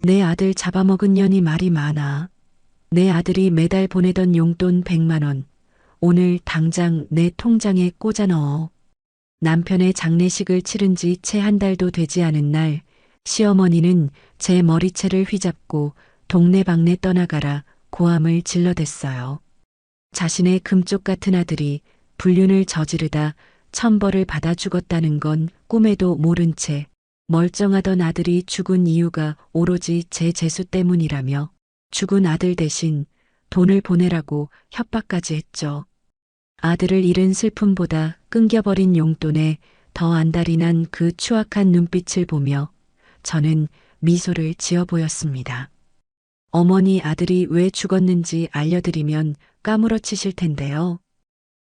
내 아들 잡아먹은 년이 말이 많아. 내 아들이 매달 보내던 용돈 100만 원. 오늘 당장 내 통장에 꽂아 넣어. 남편의 장례식을 치른 지 채 한 달도 되지 않은 날, 시어머니는 제 머리채를 휘잡고 동네방네 떠나가라 고함을 질러댔어요. 자신의 금쪽 같은 아들이 불륜을 저지르다 천벌을 받아 죽었다는 건 꿈에도 모른 채 멀쩡하던 아들이 죽은 이유가 오로지 제 재수 때문이라며 죽은 아들 대신 돈을 보내라고 협박까지 했죠. 아들을 잃은 슬픔보다 끊겨버린 용돈에 더 안달이 난 그 추악한 눈빛을 보며 저는 미소를 지어 보였습니다. 어머니 아들이 왜 죽었는지 알려드리면 까무러치실 텐데요.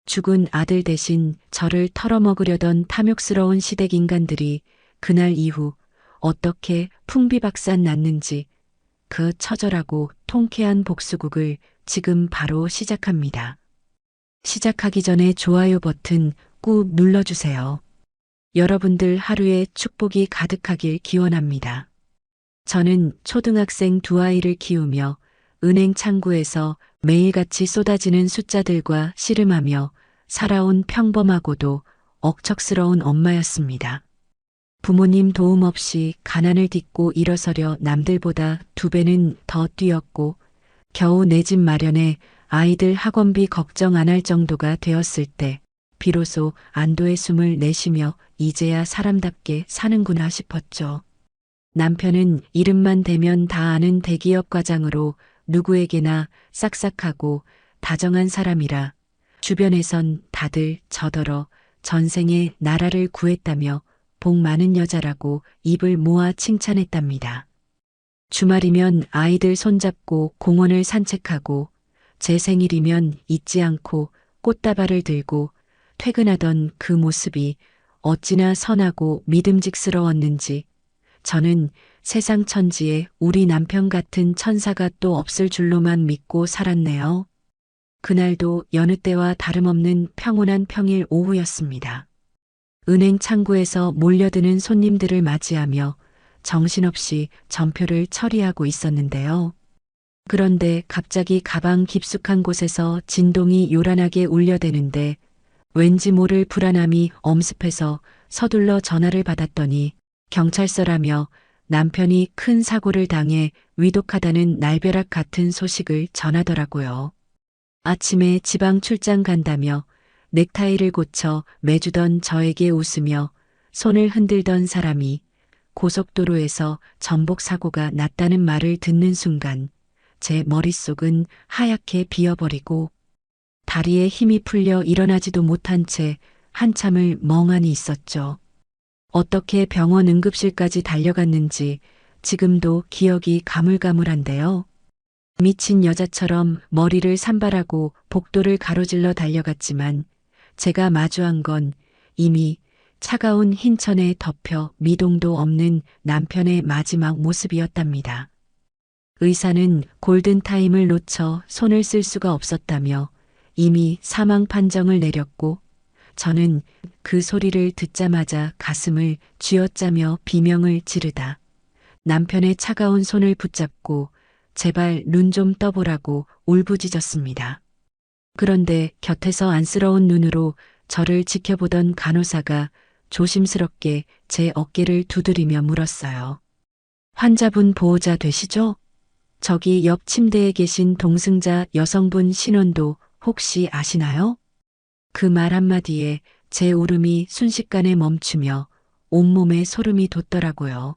죽은 아들 대신 저를 털어먹으려던 탐욕스러운 시댁 인간들이 그날 이후 어떻게 풍비박산 났는지 그 처절하고 통쾌한 복수극을 지금 바로 시작합니다. 시작하기 전에 좋아요 버튼 꾹 눌러주세요. 여러분들 하루에 축복이 가득하길 기원합니다. 저는 초등학생 두 아이를 키우며 은행 창구에서 매일같이 쏟아지는 숫자들과 씨름하며 살아온 평범하고도 억척스러운 엄마였습니다. 부모님 도움 없이 가난을 딛고 일어서려 남들보다 2배는 더 뛰었고 겨우 내 집 마련에 아이들 학원비 걱정 안 할 정도가 되었을 때 비로소 안도의 숨을 내쉬며 이제야 사람답게 사는구나 싶었죠. 남편은 이름만 대면 다 아는 대기업 과장으로 누구에게나 싹싹하고 다정한 사람이라 주변에선 다들 저더러 전생에 나라를 구했다며 복 많은 여자라고 입을 모아 칭찬했답니다. 주말이면 아이들 손잡고 공원을 산책하고 제 생일이면 잊지 않고 꽃다발을 들고 퇴근하던 그 모습이 어찌나 선하고 믿음직스러웠는지 저는 세상 천지에 우리 남편 같은 천사가 또 없을 줄로만 믿고 살았네요. 그날도 여느 때와 다름없는 평온한 평일 오후였습니다. 은행 창구에서 몰려드는 손님들을 맞이하며 정신없이 전표를 처리하고 있었는데요. 그런데 갑자기 가방 깊숙한 곳에서 진동이 요란하게 울려대는데 왠지 모를 불안함이 엄습해서 서둘러 전화를 받았더니 경찰서라며 남편이 큰 사고를 당해 위독하다는 날벼락 같은 소식을 전하더라고요. 아침에 지방 출장 간다며 넥타이를 고쳐 매주던 저에게 웃으며 손을 흔들던 사람이 고속도로에서 전복 사고가 났다는 말을 듣는 순간 제 머릿속은 하얗게 비어버리고 다리에 힘이 풀려 일어나지도 못한 채 한참을 멍하니 있었죠. 어떻게 병원 응급실까지 달려갔는지 지금도 기억이 가물가물한데요. 미친 여자처럼 머리를 산발하고 복도를 가로질러 달려갔지만 제가 마주한 건 이미 차가운 흰천에 덮여 미동도 없는 남편의 마지막 모습이었답니다. 의사는 골든타임을 놓쳐 손을 쓸 수가 없었다며 이미 사망 판정을 내렸고 저는 그 소리를 듣자마자 가슴을 쥐어짜며 비명을 지르다 남편의 차가운 손을 붙잡고 제발 눈 좀 떠보라고 울부짖었습니다. 그런데 곁에서 안쓰러운 눈으로 저를 지켜보던 간호사가 조심스럽게 제 어깨를 두드리며 물었어요. 환자분 보호자 되시죠? 저기 옆 침대에 계신 동승자 여성분 신원도 혹시 아시나요? 그 말 한마디에 제 울음이 순식간에 멈추며 온몸에 소름이 돋더라고요.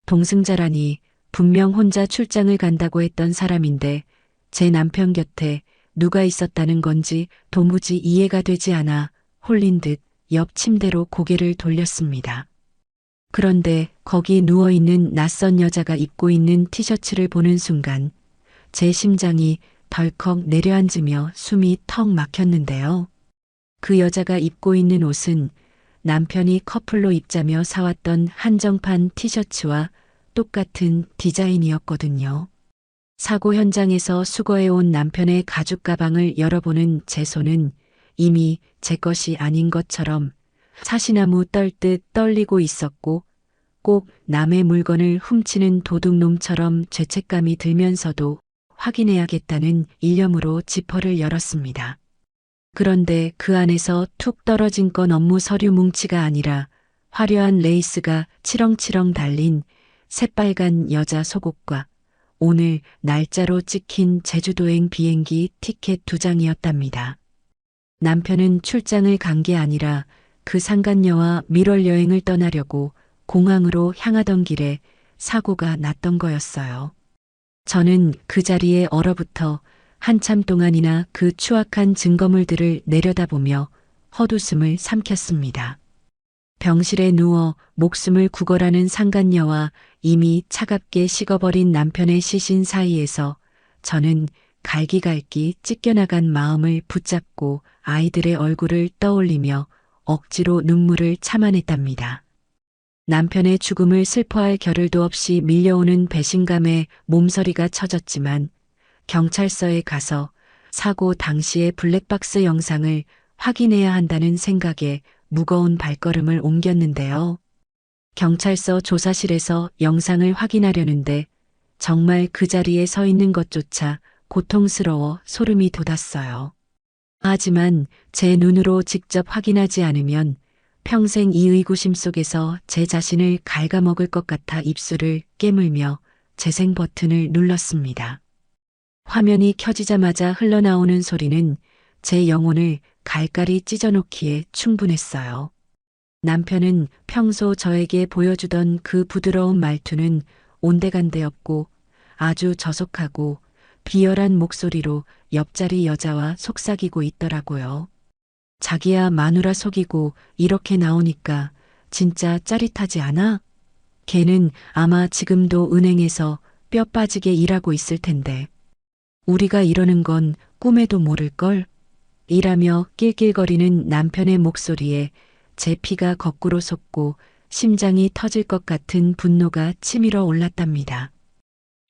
동승자라니 분명 혼자 출장을 간다고 했던 사람인데 제 남편 곁에 누가 있었다는 건지 도무지 이해가 되지 않아 홀린 듯 옆 침대로 고개를 돌렸습니다. 그런데 거기 누워있는 낯선 여자가 입고 있는 티셔츠를 보는 순간 제 심장이 덜컥 내려앉으며 숨이 턱 막혔는데요. 그 여자가 입고 있는 옷은 남편이 커플로 입자며 사왔던 한정판 티셔츠와 똑같은 디자인이었거든요. 사고 현장에서 수거해온 남편의 가죽 가방을 열어보는 제 손은 이미 제 것이 아닌 것처럼 사시나무 떨듯 떨리고 있었고 꼭 남의 물건을 훔치는 도둑놈처럼 죄책감이 들면서도 확인해야겠다는 일념으로 지퍼를 열었습니다. 그런데 그 안에서 툭 떨어진 건 업무 서류 뭉치가 아니라 화려한 레이스가 치렁치렁 달린 새빨간 여자 속옷과 오늘 날짜로 찍힌 제주도행 비행기 티켓 2장이었답니다. 남편은 출장을 간 게 아니라 그 상간녀와 밀월 여행을 떠나려고 공항으로 향하던 길에 사고가 났던 거였어요. 저는 그 자리에 얼어붙어 한참 동안이나 그 추악한 증거물들을 내려다보며 헛웃음을 삼켰습니다. 병실에 누워 목숨을 구걸하는 상간녀와 이미 차갑게 식어버린 남편의 시신 사이에서 저는 갈기갈기 찢겨나간 마음을 붙잡고 아이들의 얼굴을 떠올리며 억지로 눈물을 참아냈답니다. 남편의 죽음을 슬퍼할 겨를도 없이 밀려오는 배신감에 몸서리가 쳐졌지만 경찰서에 가서 사고 당시의 블랙박스 영상을 확인해야 한다는 생각에 무거운 발걸음을 옮겼는데요. 경찰서 조사실에서 영상을 확인하려는데 정말 그 자리에 서 있는 것조차 고통스러워 소름이 돋았어요. 하지만 제 눈으로 직접 확인하지 않으면 평생 이 의구심 속에서 제 자신을 갉아먹을 것 같아 입술을 깨물며 재생 버튼을 눌렀습니다. 화면이 켜지자마자 흘러나오는 소리는 제 영혼을 갈갈이 찢어놓기에 충분했어요. 남편은 평소 저에게 보여주던 그 부드러운 말투는 온데간데없고 아주 저속하고 비열한 목소리로 옆자리 여자와 속삭이고 있더라고요. 자기야 마누라 속이고 이렇게 나오니까 진짜 짜릿하지 않아? 걔는 아마 지금도 은행에서 뼈 빠지게 일하고 있을 텐데. 우리가 이러는 건 꿈에도 모를걸? 이라며 낄낄거리는 남편의 목소리에 제 피가 거꾸로 솟고 심장이 터질 것 같은 분노가 치밀어 올랐답니다.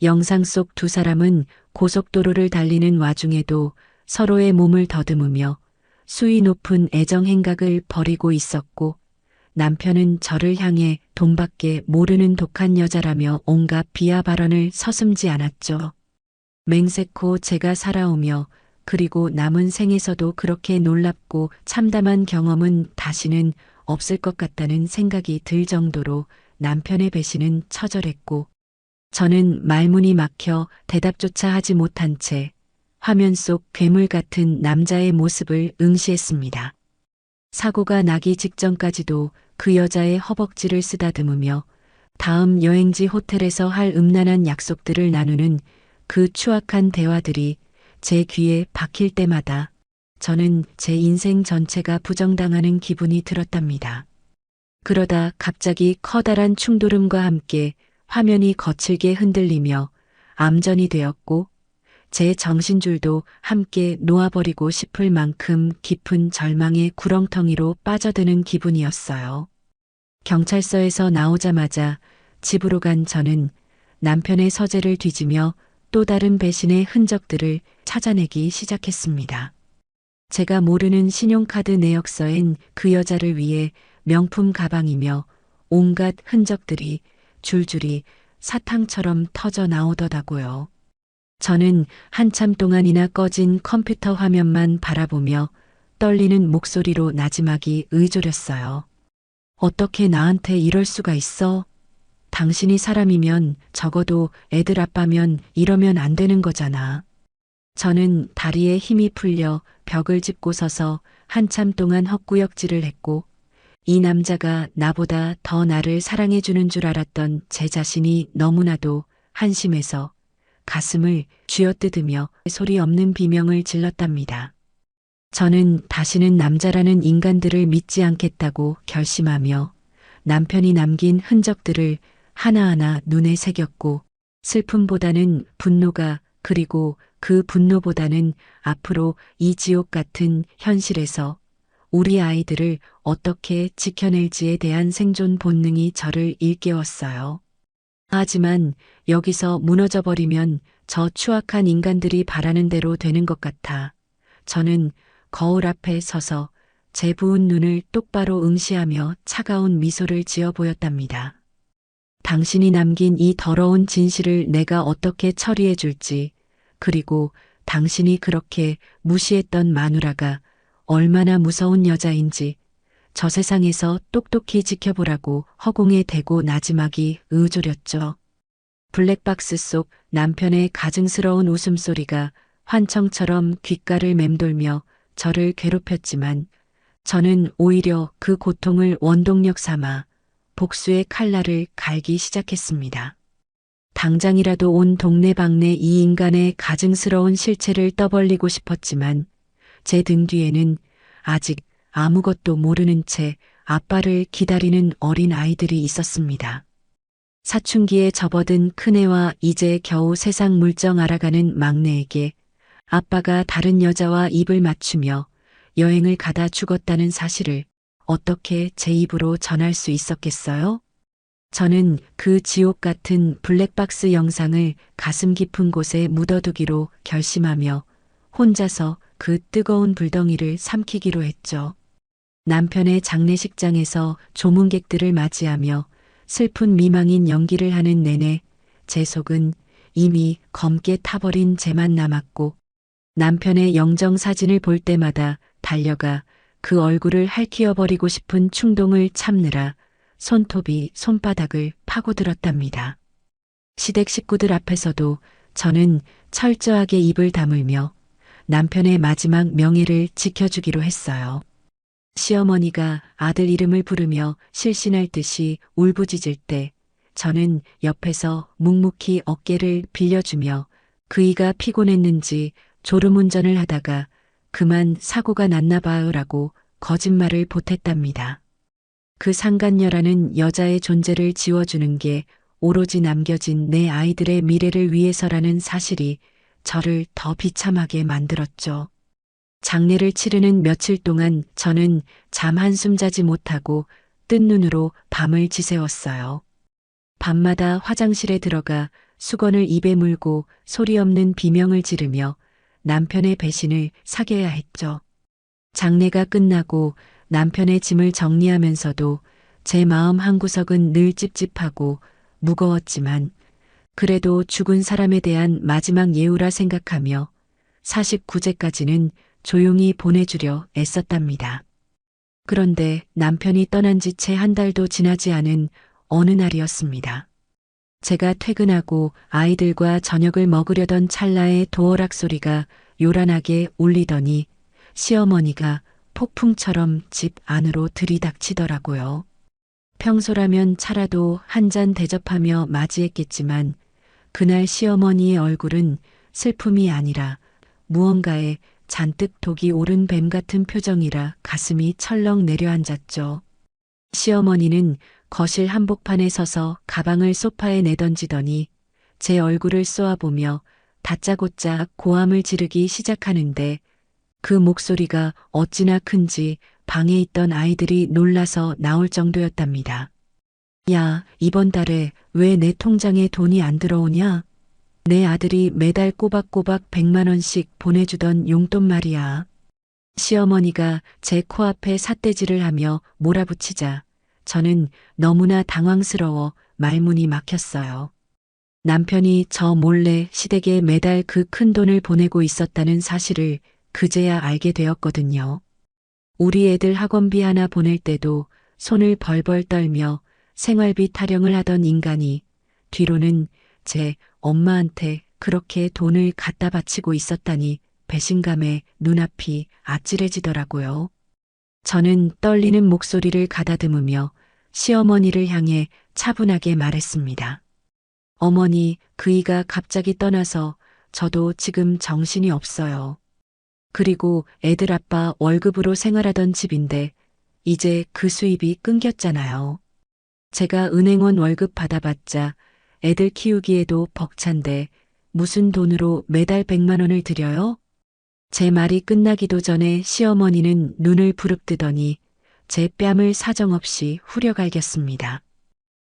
영상 속 두 사람은 고속도로를 달리는 와중에도 서로의 몸을 더듬으며 수위 높은 애정 행각을 벌이고 있었고 남편은 저를 향해 돈밖에 모르는 독한 여자라며 온갖 비하 발언을 서슴지 않았죠. 맹세코 제가 살아오며 그리고 남은 생에서도 그렇게 놀랍고 참담한 경험은 다시는 없을 것 같다는 생각이 들 정도로 남편의 배신은 처절했고 저는 말문이 막혀 대답조차 하지 못한 채 화면 속 괴물 같은 남자의 모습을 응시했습니다. 사고가 나기 직전까지도 그 여자의 허벅지를 쓰다듬으며 다음 여행지 호텔에서 할 음란한 약속들을 나누는 그 추악한 대화들이 제 귀에 박힐 때마다 저는 제 인생 전체가 부정당하는 기분이 들었답니다. 그러다 갑자기 커다란 충돌음과 함께 화면이 거칠게 흔들리며 암전이 되었고 제 정신줄도 함께 놓아버리고 싶을 만큼 깊은 절망의 구렁텅이로 빠져드는 기분이었어요. 경찰서에서 나오자마자 집으로 간 저는 남편의 서재를 뒤지며 또 다른 배신의 흔적들을 찾아내기 시작했습니다. 제가 모르는 신용카드 내역서엔 그 여자를 위해 명품 가방이며 온갖 흔적들이 줄줄이 사탕처럼 터져 나오더라고요. 저는 한참 동안이나 꺼진 컴퓨터 화면만 바라보며 떨리는 목소리로 나지막이 의졸였어요. 어떻게 나한테 이럴 수가 있어? 당신이 사람이면 적어도 애들 아빠면 이러면 안 되는 거잖아. 저는 다리에 힘이 풀려 벽을 짚고 서서 한참 동안 헛구역질을 했고 이 남자가 나보다 더 나를 사랑해주는 줄 알았던 제 자신이 너무나도 한심해서 가슴을 쥐어뜯으며 소리 없는 비명을 질렀답니다. 저는 다시는 남자라는 인간들을 믿지 않겠다고 결심하며 남편이 남긴 흔적들을 하나하나 눈에 새겼고 슬픔보다는 분노가 그리고 그 분노보다는 앞으로 이 지옥 같은 현실에서 우리 아이들을 어떻게 지켜낼지에 대한 생존 본능이 저를 일깨웠어요. 하지만 여기서 무너져버리면 저 추악한 인간들이 바라는 대로 되는 것 같아 저는 거울 앞에 서서 제 부은 눈을 똑바로 응시하며 차가운 미소를 지어 보였답니다. 당신이 남긴 이 더러운 진실을 내가 어떻게 처리해 줄지, 그리고 당신이 그렇게 무시했던 마누라가 얼마나 무서운 여자인지 저 세상에서 똑똑히 지켜보라고 허공에 대고 나지막이 의조렸죠. 블랙박스 속 남편의 가증스러운 웃음소리가 환청처럼 귓가를 맴돌며 저를 괴롭혔지만 저는 오히려 그 고통을 원동력 삼아 복수의 칼날을 갈기 시작했습니다. 당장이라도 온 동네방네 이 인간의 가증스러운 실체를 떠벌리고 싶었지만 제 등 뒤에는 아직 아무것도 모르는 채 아빠를 기다리는 어린 아이들이 있었습니다. 사춘기에 접어든 큰애와 이제 겨우 세상 물정 알아가는 막내에게 아빠가 다른 여자와 입을 맞추며 여행을 가다 죽었다는 사실을 어떻게 제 입으로 전할 수 있었겠어요? 저는 그 지옥 같은 블랙박스 영상을 가슴 깊은 곳에 묻어두기로 결심하며 혼자서 그 뜨거운 불덩이를 삼키기로 했죠. 남편의 장례식장에서 조문객들을 맞이하며 슬픈 미망인 연기를 하는 내내 제 속은 이미 검게 타버린 재만 남았고 남편의 영정 사진을 볼 때마다 달려가 그 얼굴을 핥히어버리고 싶은 충동을 참느라 손톱이 손바닥을 파고들었답니다. 시댁 식구들 앞에서도 저는 철저하게 입을 다물며 남편의 마지막 명예를 지켜주기로 했어요. 시어머니가 아들 이름을 부르며 실신할 듯이 울부짖을 때 저는 옆에서 묵묵히 어깨를 빌려주며 그이가 피곤했는지 졸음운전을 하다가 그만 사고가 났나 봐요라고 거짓말을 보탰답니다. 그 상간녀라는 여자의 존재를 지워주는 게 오로지 남겨진 내 아이들의 미래를 위해서라는 사실이 저를 더 비참하게 만들었죠. 장례를 치르는 며칠 동안 저는 잠 한숨 자지 못하고 뜬 눈으로 밤을 지새웠어요. 밤마다 화장실에 들어가 수건을 입에 물고 소리 없는 비명을 지르며 남편의 배신을 사겨야 했죠. 장례가 끝나고 남편의 짐을 정리하면서도 제 마음 한구석은 늘 찝찝하고 무거웠지만 그래도 죽은 사람에 대한 마지막 예우라 생각하며 49제까지는 조용히 보내주려 애썼답니다. 그런데 남편이 떠난 지 채 한 달도 지나지 않은 어느 날이었습니다. 제가 퇴근하고 아이들과 저녁을 먹으려던 찰나에 도어락 소리가 요란하게 울리더니 시어머니가 폭풍처럼 집 안으로 들이닥치더라고요. 평소라면 차라도 한 잔 대접하며 맞이했겠지만 그날 시어머니의 얼굴은 슬픔이 아니라 무언가에 잔뜩 독이 오른 뱀 같은 표정이라 가슴이 철렁 내려앉았죠. 시어머니는 거실 한복판에 서서 가방을 소파에 내던지더니 제 얼굴을 쏘아보며 다짜고짜 고함을 지르기 시작하는데 그 목소리가 어찌나 큰지 방에 있던 아이들이 놀라서 나올 정도였답니다. 야, 이번 달에 왜 내 통장에 돈이 안 들어오냐? 내 아들이 매달 꼬박꼬박 100만 원씩 보내주던 용돈 말이야. 시어머니가 제 코앞에 삿대질을 하며 몰아붙이자 저는 너무나 당황스러워 말문이 막혔어요. 남편이 저 몰래 시댁에 매달 그 큰 돈을 보내고 있었다는 사실을 그제야 알게 되었거든요. 우리 애들 학원비 하나 보낼 때도 손을 벌벌 떨며 생활비 타령을 하던 인간이 뒤로는 제 엄마한테 그렇게 돈을 갖다 바치고 있었다니 배신감에 눈앞이 아찔해지더라고요. 저는 떨리는 목소리를 가다듬으며 시어머니를 향해 차분하게 말했습니다. 어머니, 그이가 갑자기 떠나서 저도 지금 정신이 없어요. 그리고 애들 아빠 월급으로 생활하던 집인데 이제 그 수입이 끊겼잖아요. 제가 은행원 월급 받아봤자 애들 키우기에도 벅찬데 무슨 돈으로 매달 100만 원을 드려요? 제 말이 끝나기도 전에 시어머니는 눈을 부릅뜨더니 제 뺨을 사정없이 후려갈겼습니다.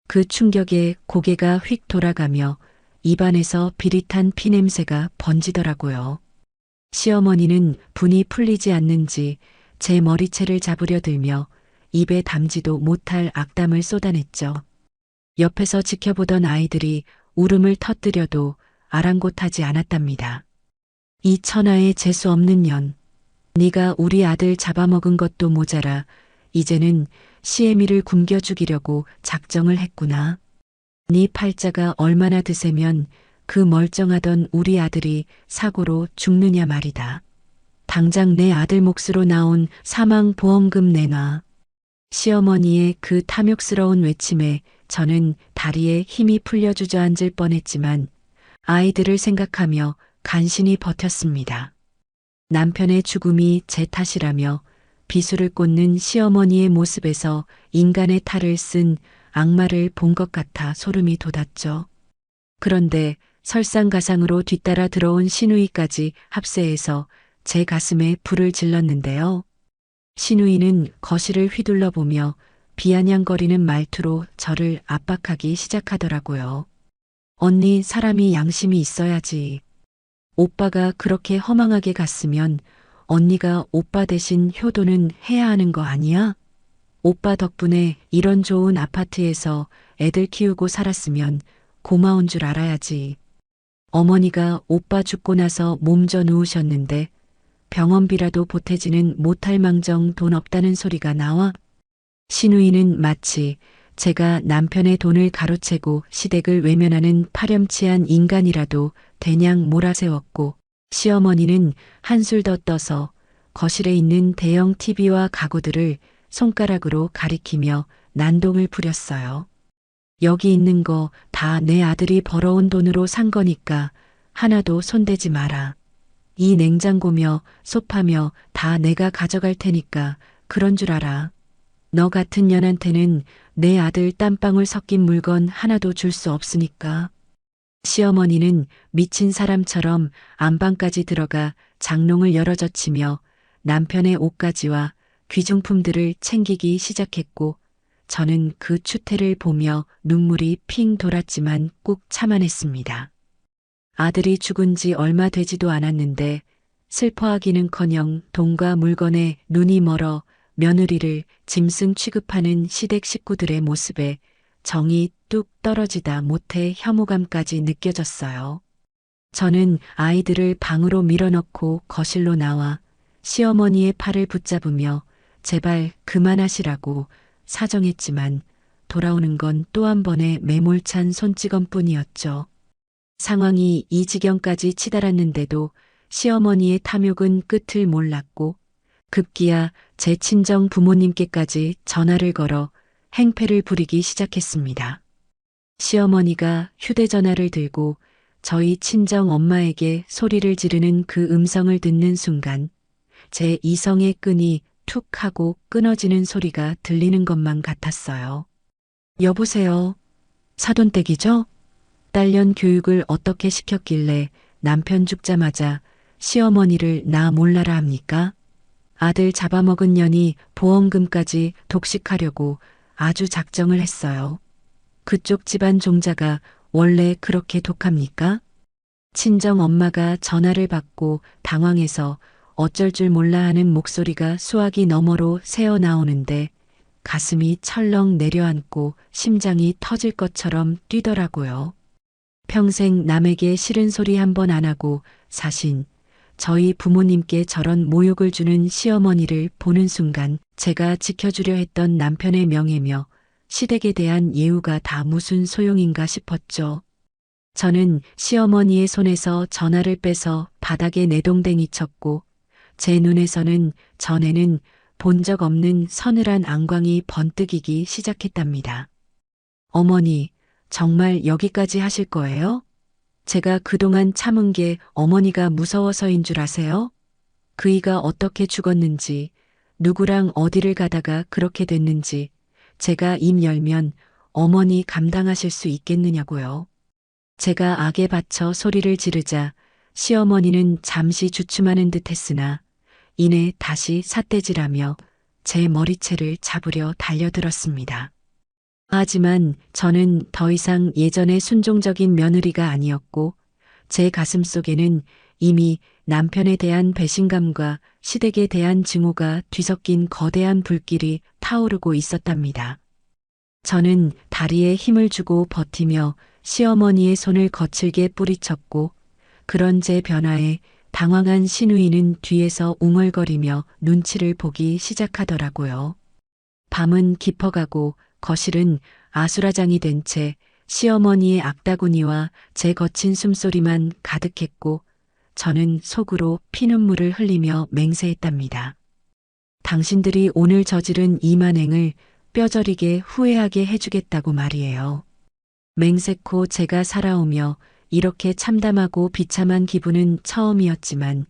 그 충격에 고개가 휙 돌아가며 입안에서 비릿한 피냄새가 번지더라고요. 시어머니는 분이 풀리지 않는지 제 머리채를 잡으려 들며 입에 담지도 못할 악담을 쏟아냈죠. 옆에서 지켜보던 아이들이 울음을 터뜨려도 아랑곳하지 않았답니다. 이 천하에 재수 없는 년. 네가 우리 아들 잡아먹은 것도 모자라 이제는 시애미를 굶겨 죽이려고 작정을 했구나. 네 팔자가 얼마나 드세면 그 멀쩡하던 우리 아들이 사고로 죽느냐 말이다. 당장 내 아들 몫으로 나온 사망보험금 내놔. 시어머니의 그 탐욕스러운 외침에 저는 다리에 힘이 풀려 주저앉을 뻔했지만 아이들을 생각하며 간신히 버텼습니다. 남편의 죽음이 제 탓이라며 비수를 꽂는 시어머니의 모습에서 인간의 탈을 쓴 악마를 본 것 같아 소름이 돋았죠. 그런데 설상가상으로 뒤따라 들어온 시누이까지 합세해서 제 가슴에 불을 질렀는데요. 시누이는 거실을 휘둘러 보며 비아냥거리는 말투로 저를 압박하기 시작하더라고요. 언니, 사람이 양심이 있어야지. 오빠가 그렇게 허망하게 갔으면 언니가 오빠 대신 효도는 해야 하는 거 아니야? 오빠 덕분에 이런 좋은 아파트에서 애들 키우고 살았으면 고마운 줄 알아야지. 어머니가 오빠 죽고 나서 몸져 누우셨는데 병원비라도 보태지는 못할 망정 돈 없다는 소리가 나와? 시누이는 마치 제가 남편의 돈을 가로채고 시댁을 외면하는 파렴치한 인간이라도 대냥 몰아세웠고, 시어머니는 한술 더 떠서 거실에 있는 대형 TV와 가구들을 손가락으로 가리키며 난동을 부렸어요. 여기 있는 거 다 내 아들이 벌어온 돈으로 산 거니까 하나도 손대지 마라. 이 냉장고며 소파며 다 내가 가져갈 테니까 그런 줄 알아. 너 같은 년한테는 내 아들 땀방울 섞인 물건 하나도 줄 수 없으니까. 시어머니는 미친 사람처럼 안방까지 들어가 장롱을 열어젖히며 남편의 옷가지와 귀중품들을 챙기기 시작했고, 저는 그 추태를 보며 눈물이 핑 돌았지만 꾹 참아냈습니다. 아들이 죽은 지 얼마 되지도 않았는데 슬퍼하기는커녕 돈과 물건에 눈이 멀어 며느리를 짐승 취급하는 시댁 식구들의 모습에 정이 뚝 떨어지다 못해 혐오감까지 느껴졌어요. 저는 아이들을 방으로 밀어넣고 거실로 나와 시어머니의 팔을 붙잡으며 제발 그만하시라고 사정했지만 돌아오는 건 또 한 번의 매몰찬 손찌검뿐이었죠. 상황이 이 지경까지 치달았는데도 시어머니의 탐욕은 끝을 몰랐고 급기야 제 친정 부모님께까지 전화를 걸어 행패를 부리기 시작했습니다. 시어머니가 휴대전화를 들고 저희 친정 엄마에게 소리를 지르는 그 음성을 듣는 순간 제 이성의 끈이 툭 하고 끊어지는 소리가 들리는 것만 같았어요. 여보세요. 사돈댁이죠? 딸년 교육을 어떻게 시켰길래 남편 죽자마자 시어머니를 나 몰라라 합니까? 아들 잡아먹은 년이 보험금까지 독식하려고 아주 작정을 했어요. 그쪽 집안 종자가 원래 그렇게 독합니까? 친정 엄마가 전화를 받고 당황해서 어쩔 줄 몰라 하는 목소리가 수화기 너머로 새어 나오는데 가슴이 철렁 내려앉고 심장이 터질 것처럼 뛰더라고요. 평생 남에게 싫은 소리 한 번 안 하고 사신 저희 부모님께 저런 모욕을 주는 시어머니를 보는 순간 제가 지켜주려 했던 남편의 명예며 시댁에 대한 예우가 다 무슨 소용인가 싶었죠. 저는 시어머니의 손에서 전화를 빼서 바닥에 내동댕이 쳤고 제 눈에서는 전에는 본 적 없는 서늘한 안광이 번뜩이기 시작했답니다. 어머니, 정말 여기까지 하실 거예요? 제가 그동안 참은 게 어머니가 무서워서인 줄 아세요? 그이가 어떻게 죽었는지, 누구랑 어디를 가다가 그렇게 됐는지 제가 입 열면 어머니 감당하실 수 있겠느냐고요. 제가 악에 받쳐 소리를 지르자 시어머니는 잠시 주춤하는 듯 했으나 이내 다시 삿대질하며 제 머리채를 잡으려 달려들었습니다. 하지만 저는 더 이상 예전의 순종적인 며느리가 아니었고 제 가슴속에는 이미 남편에 대한 배신감과 시댁에 대한 증오가 뒤섞인 거대한 불길이 타오르고 있었답니다. 저는 다리에 힘을 주고 버티며 시어머니의 손을 거칠게 뿌리쳤고 그런 제 변화에 당황한 시누이는 뒤에서 웅얼거리며 눈치를 보기 시작하더라고요. 밤은 깊어가고 거실은 아수라장이 된 채 시어머니의 악다구니와 제 거친 숨소리만 가득했고 저는 속으로 피눈물을 흘리며 맹세했답니다. 당신들이 오늘 저지른 이 만행을 뼈저리게 후회하게 해주겠다고 말이에요. 맹세코 제가 살아오며 이렇게 참담하고 비참한 기분은 처음이었지만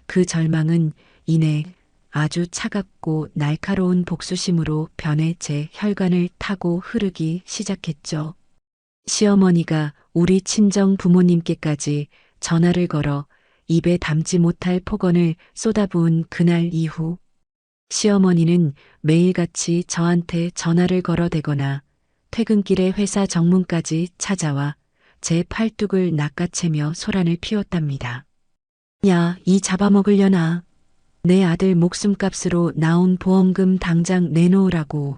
그 절망은 이내 아주 차갑고 날카로운 복수심으로 변해 제 혈관을 타고 흐르기 시작했죠. 시어머니가 우리 친정 부모님께까지 전화를 걸어 입에 담지 못할 폭언을 쏟아부은 그날 이후 시어머니는 매일같이 저한테 전화를 걸어대거나 퇴근길에 회사 정문까지 찾아와 제 팔뚝을 낚아채며 소란을 피웠답니다. 야, 이 잡아먹으려나. 내 아들 목숨값으로 나온 보험금 당장 내놓으라고.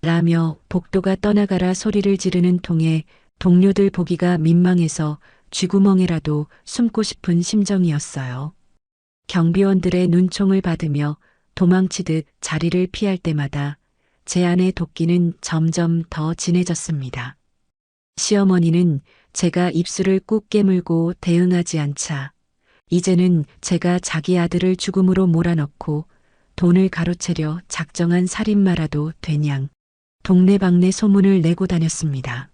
라며 복도가 떠나가라 소리를 지르는 통에 동료들 보기가 민망해서 쥐구멍에라도 숨고 싶은 심정이었어요. 경비원들의 눈총을 받으며 도망치듯 자리를 피할 때마다 제 안의 도끼는 점점 더 진해졌습니다. 시어머니는 제가 입술을 꾹 깨물고 대응하지 않자 이제는 제가 자기 아들을 죽음으로 몰아넣고 돈을 가로채려 작정한 살인마라도 되냥 동네방네 소문을 내고 다녔습니다.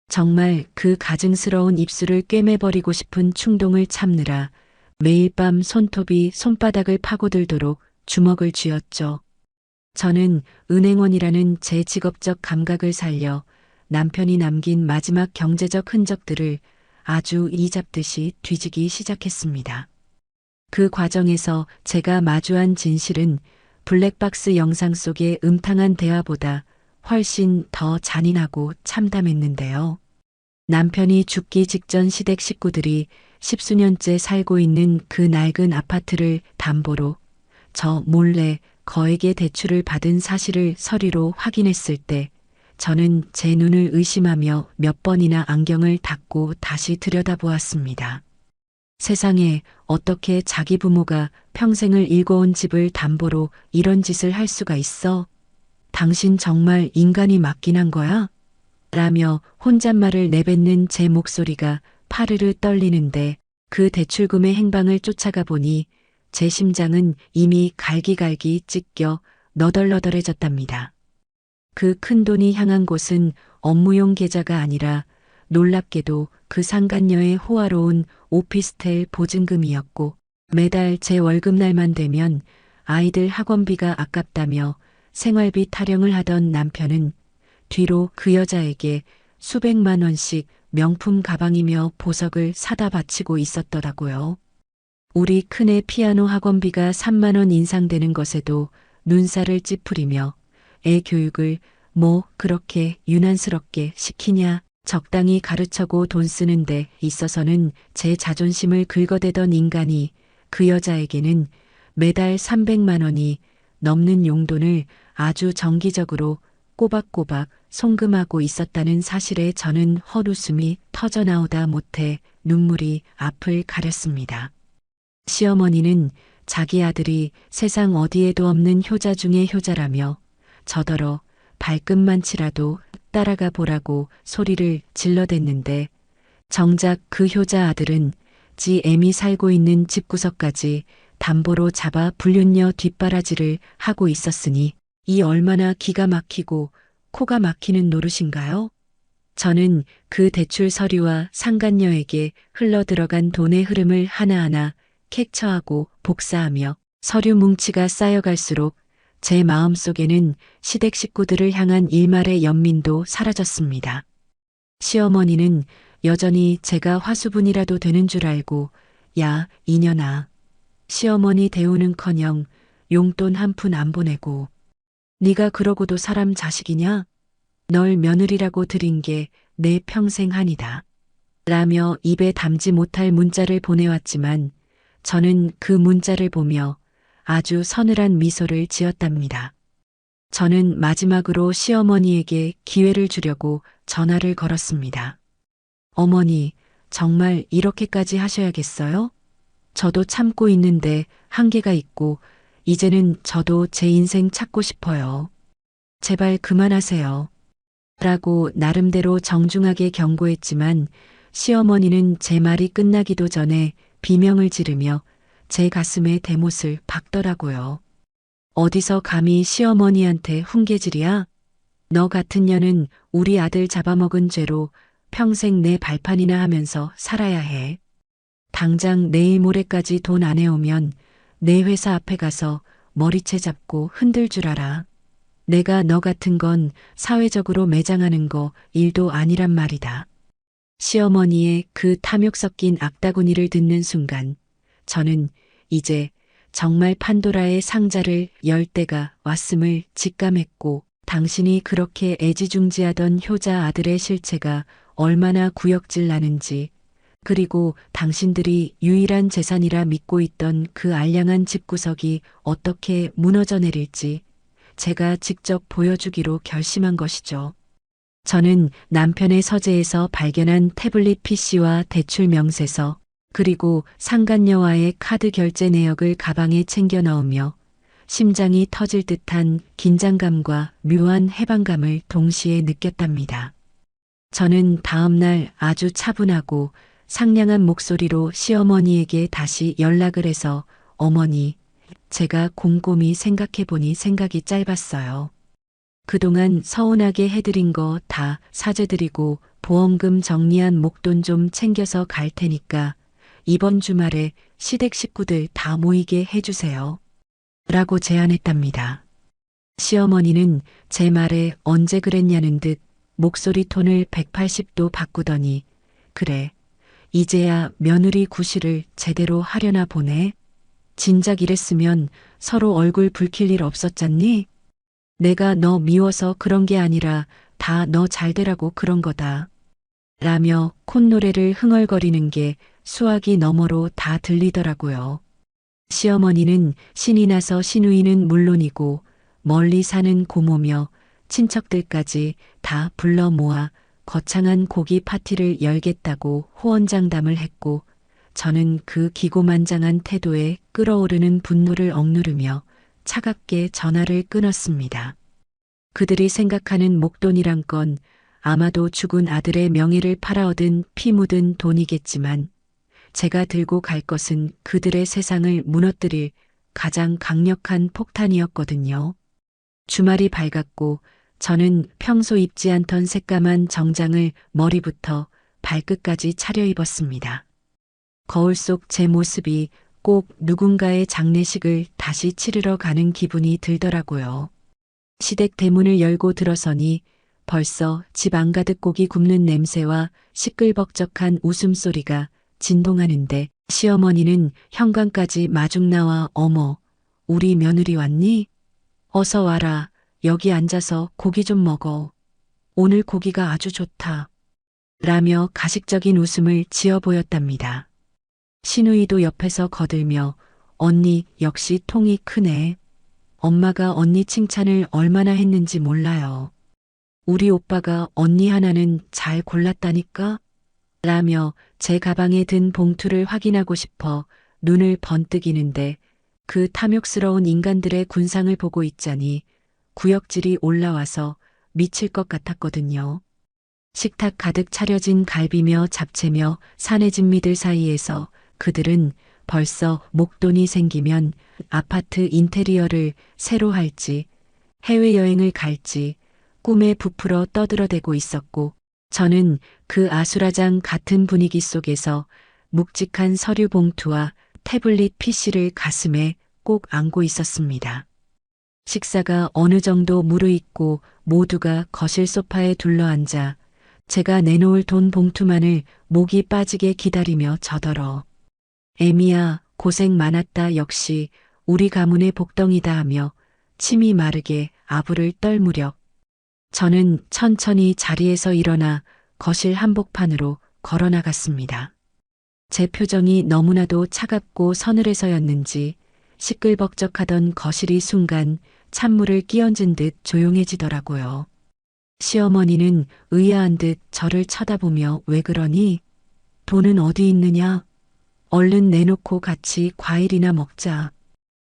정말 그 가증스러운 입술을 꿰매버리고 싶은 충동을 참느라 매일 밤 손톱이 손바닥을 파고들도록 주먹을 쥐었죠. 저는 은행원이라는 제 직업적 감각을 살려 남편이 남긴 마지막 경제적 흔적들을 아주 이잡듯이 뒤지기 시작했습니다. 그 과정에서 제가 마주한 진실은 블랙박스 영상 속의 음탕한 대화보다 훨씬 더 잔인하고 참담했는데요. 남편이 죽기 직전 시댁 식구들이 십수년째 살고 있는 그 낡은 아파트를 담보로 저 몰래 거액의 대출을 받은 사실을 서류로 확인했을 때 저는 제 눈을 의심하며 몇 번이나 안경을 닦고 다시 들여다보았습니다. 세상에 어떻게 자기 부모가 평생을 일궈온 집을 담보로 이런 짓을 할 수가 있어? 당신 정말 인간이 맞긴 한 거야? 라며 혼잣말을 내뱉는 제 목소리가 파르르 떨리는데 그 대출금의 행방을 쫓아가 보니 제 심장은 이미 갈기갈기 찢겨 너덜너덜해졌답니다. 그 큰돈이 향한 곳은 업무용 계좌가 아니라 놀랍게도 그 상간녀의 호화로운 오피스텔 보증금이었고 매달 제 월급날만 되면 아이들 학원비가 아깝다며 생활비 타령을 하던 남편은 뒤로 그 여자에게 수백만 원씩 명품 가방이며 보석을 사다 바치고 있었더라고요. 우리 큰애 피아노 학원비가 3만 원 인상되는 것에도 눈살을 찌푸리며 애 교육을 뭐 그렇게 유난스럽게 시키냐 적당히 가르쳐고 돈 쓰는 데 있어서는 제 자존심을 긁어대던 인간이 그 여자에게는 매달 300만 원이 넘는 용돈을 아주 정기적으로 꼬박꼬박 송금하고 있었다는 사실에 저는 헛웃음이 터져나오다 못해 눈물이 앞을 가렸습니다. 시어머니는 자기 아들이 세상 어디에도 없는 효자 중의 효자라며 저더러 발끝만치라도 따라가 보라고 소리를 질러댔는데 정작 그 효자 아들은 지 애미 살고 있는 집구석까지 담보로 잡아 불륜녀 뒷바라지를 하고 있었으니 이 얼마나 기가 막히고 코가 막히는 노릇인가요? 저는 그 대출 서류와 상간녀에게 흘러들어간 돈의 흐름을 하나하나 캡처하고 복사하며 서류 뭉치가 쌓여갈수록 제 마음속에는 시댁 식구들을 향한 일말의 연민도 사라졌습니다. 시어머니는 여전히 제가 화수분이라도 되는 줄 알고 야 이년아 시어머니 대우는커녕 용돈 한 푼 안 보내고 네가 그러고도 사람 자식이냐? 널 며느리라고 들인 게 내 평생 한이다. 라며 입에 담지 못할 문자를 보내왔지만 저는 그 문자를 보며 아주 서늘한 미소를 지었답니다. 저는 마지막으로 시어머니에게 기회를 주려고 전화를 걸었습니다. 어머니, 정말 이렇게까지 하셔야겠어요? 저도 참고 있는데 한계가 있고, 이제는 저도 제 인생 찾고 싶어요. 제발 그만하세요. 라고 나름대로 정중하게 경고했지만 시어머니는 제 말이 끝나기도 전에 비명을 지르며 제 가슴에 대못을 박더라고요. 어디서 감히 시어머니한테 훈계질이야? 너 같은 년은 우리 아들 잡아먹은 죄로 평생 내 발판이나 하면서 살아야 해. 당장 내일 모레까지 돈 안 해오면 내 회사 앞에 가서 머리채 잡고 흔들 줄 알아. 내가 너 같은 건 사회적으로 매장하는 거 일도 아니란 말이다. 시어머니의 그 탐욕 섞인 악다구니를 듣는 순간 저는 이제 정말 판도라의 상자를 열 때가 왔음을 직감했고 당신이 그렇게 애지중지하던 효자 아들의 실체가 얼마나 구역질 나는지 그리고 당신들이 유일한 재산이라 믿고 있던 그 알량한 집구석이 어떻게 무너져 내릴지 제가 직접 보여주기로 결심한 것이죠. 저는 남편의 서재에서 발견한 태블릿 PC와 대출 명세서 그리고 상간녀와의 카드 결제 내역을 가방에 챙겨 넣으며 심장이 터질 듯한 긴장감과 묘한 해방감을 동시에 느꼈답니다. 저는 다음 날 아주 차분하고 상냥한 목소리로 시어머니에게 다시 연락을 해서 어머니, 제가 곰곰이 생각해보니 생각이 짧았어요. 그동안 서운하게 해드린 거 다 사죄드리고 보험금 정리한 목돈 좀 챙겨서 갈 테니까 이번 주말에 시댁 식구들 다 모이게 해주세요. 라고 제안했답니다. 시어머니는 제 말에 언제 그랬냐는 듯 목소리 톤을 180도 바꾸더니 그래, 이제야 며느리 구실을 제대로 하려나 보네. 진작 이랬으면 서로 얼굴 붉힐 일 없었잖니? 내가 너 미워서 그런 게 아니라 다 너 잘되라고 그런 거다. 라며 콧노래를 흥얼거리는 게 수화기 너머로 다 들리더라고요. 시어머니는 신이 나서 시누이는 물론이고 멀리 사는 고모며 친척들까지 다 불러 모아 거창한 고기 파티를 열겠다고 호언장담을 했고 저는 그 기고만장한 태도에 끓어오르는 분노를 억누르며 차갑게 전화를 끊었습니다. 그들이 생각하는 목돈이란 건 아마도 죽은 아들의 명예를 팔아 얻은 피 묻은 돈이겠지만 제가 들고 갈 것은 그들의 세상을 무너뜨릴 가장 강력한 폭탄이었거든요. 주말이 밝았고 저는 평소 입지 않던 새까만 정장을 머리부터 발끝까지 차려입었습니다. 거울 속 제 모습이 꼭 누군가의 장례식을 다시 치르러 가는 기분이 들더라고요. 시댁 대문을 열고 들어서니 벌써 집 안가득 고기 굽는 냄새와 시끌벅적한 웃음소리가 진동하는데 시어머니는 현관까지 마중 나와 어머, 우리 며느리 왔니? 어서 와라. 여기 앉아서 고기 좀 먹어. 오늘 고기가 아주 좋다. 라며 가식적인 웃음을 지어 보였답니다. 시누이도 옆에서 거들며 언니 역시 통이 크네. 엄마가 언니 칭찬을 얼마나 했는지 몰라요. 우리 오빠가 언니 하나는 잘 골랐다니까? 라며 제 가방에 든 봉투를 확인하고 싶어 눈을 번뜩이는데 그 탐욕스러운 인간들의 군상을 보고 있자니 구역질이 올라와서 미칠 것 같았거든요. 식탁 가득 차려진 갈비며 잡채며 산해진 미들 사이에서 그들은 벌써 목돈이 생기면 아파트 인테리어를 새로 할지 해외여행을 갈지 꿈에 부풀어 떠들어대고 있었고 저는 그 아수라장 같은 분위기 속에서 묵직한 서류 봉투와 태블릿 PC를 가슴에 꼭 안고 있었습니다. 식사가 어느 정도 무르익고 모두가 거실 소파에 둘러앉아 제가 내놓을 돈 봉투만을 목이 빠지게 기다리며 저더러 애미야 고생 많았다 역시 우리 가문의 복덩이다 하며 침이 마르게 아부를 떨 무렵 저는 천천히 자리에서 일어나 거실 한복판으로 걸어 나갔습니다. 제 표정이 너무나도 차갑고 서늘해서였는지 시끌벅적하던 거실이 순간 찬물을 끼얹은 듯 조용해지더라고요. 시어머니는 의아한 듯 저를 쳐다보며 왜 그러니? 돈은 어디 있느냐? 얼른 내놓고 같이 과일이나 먹자.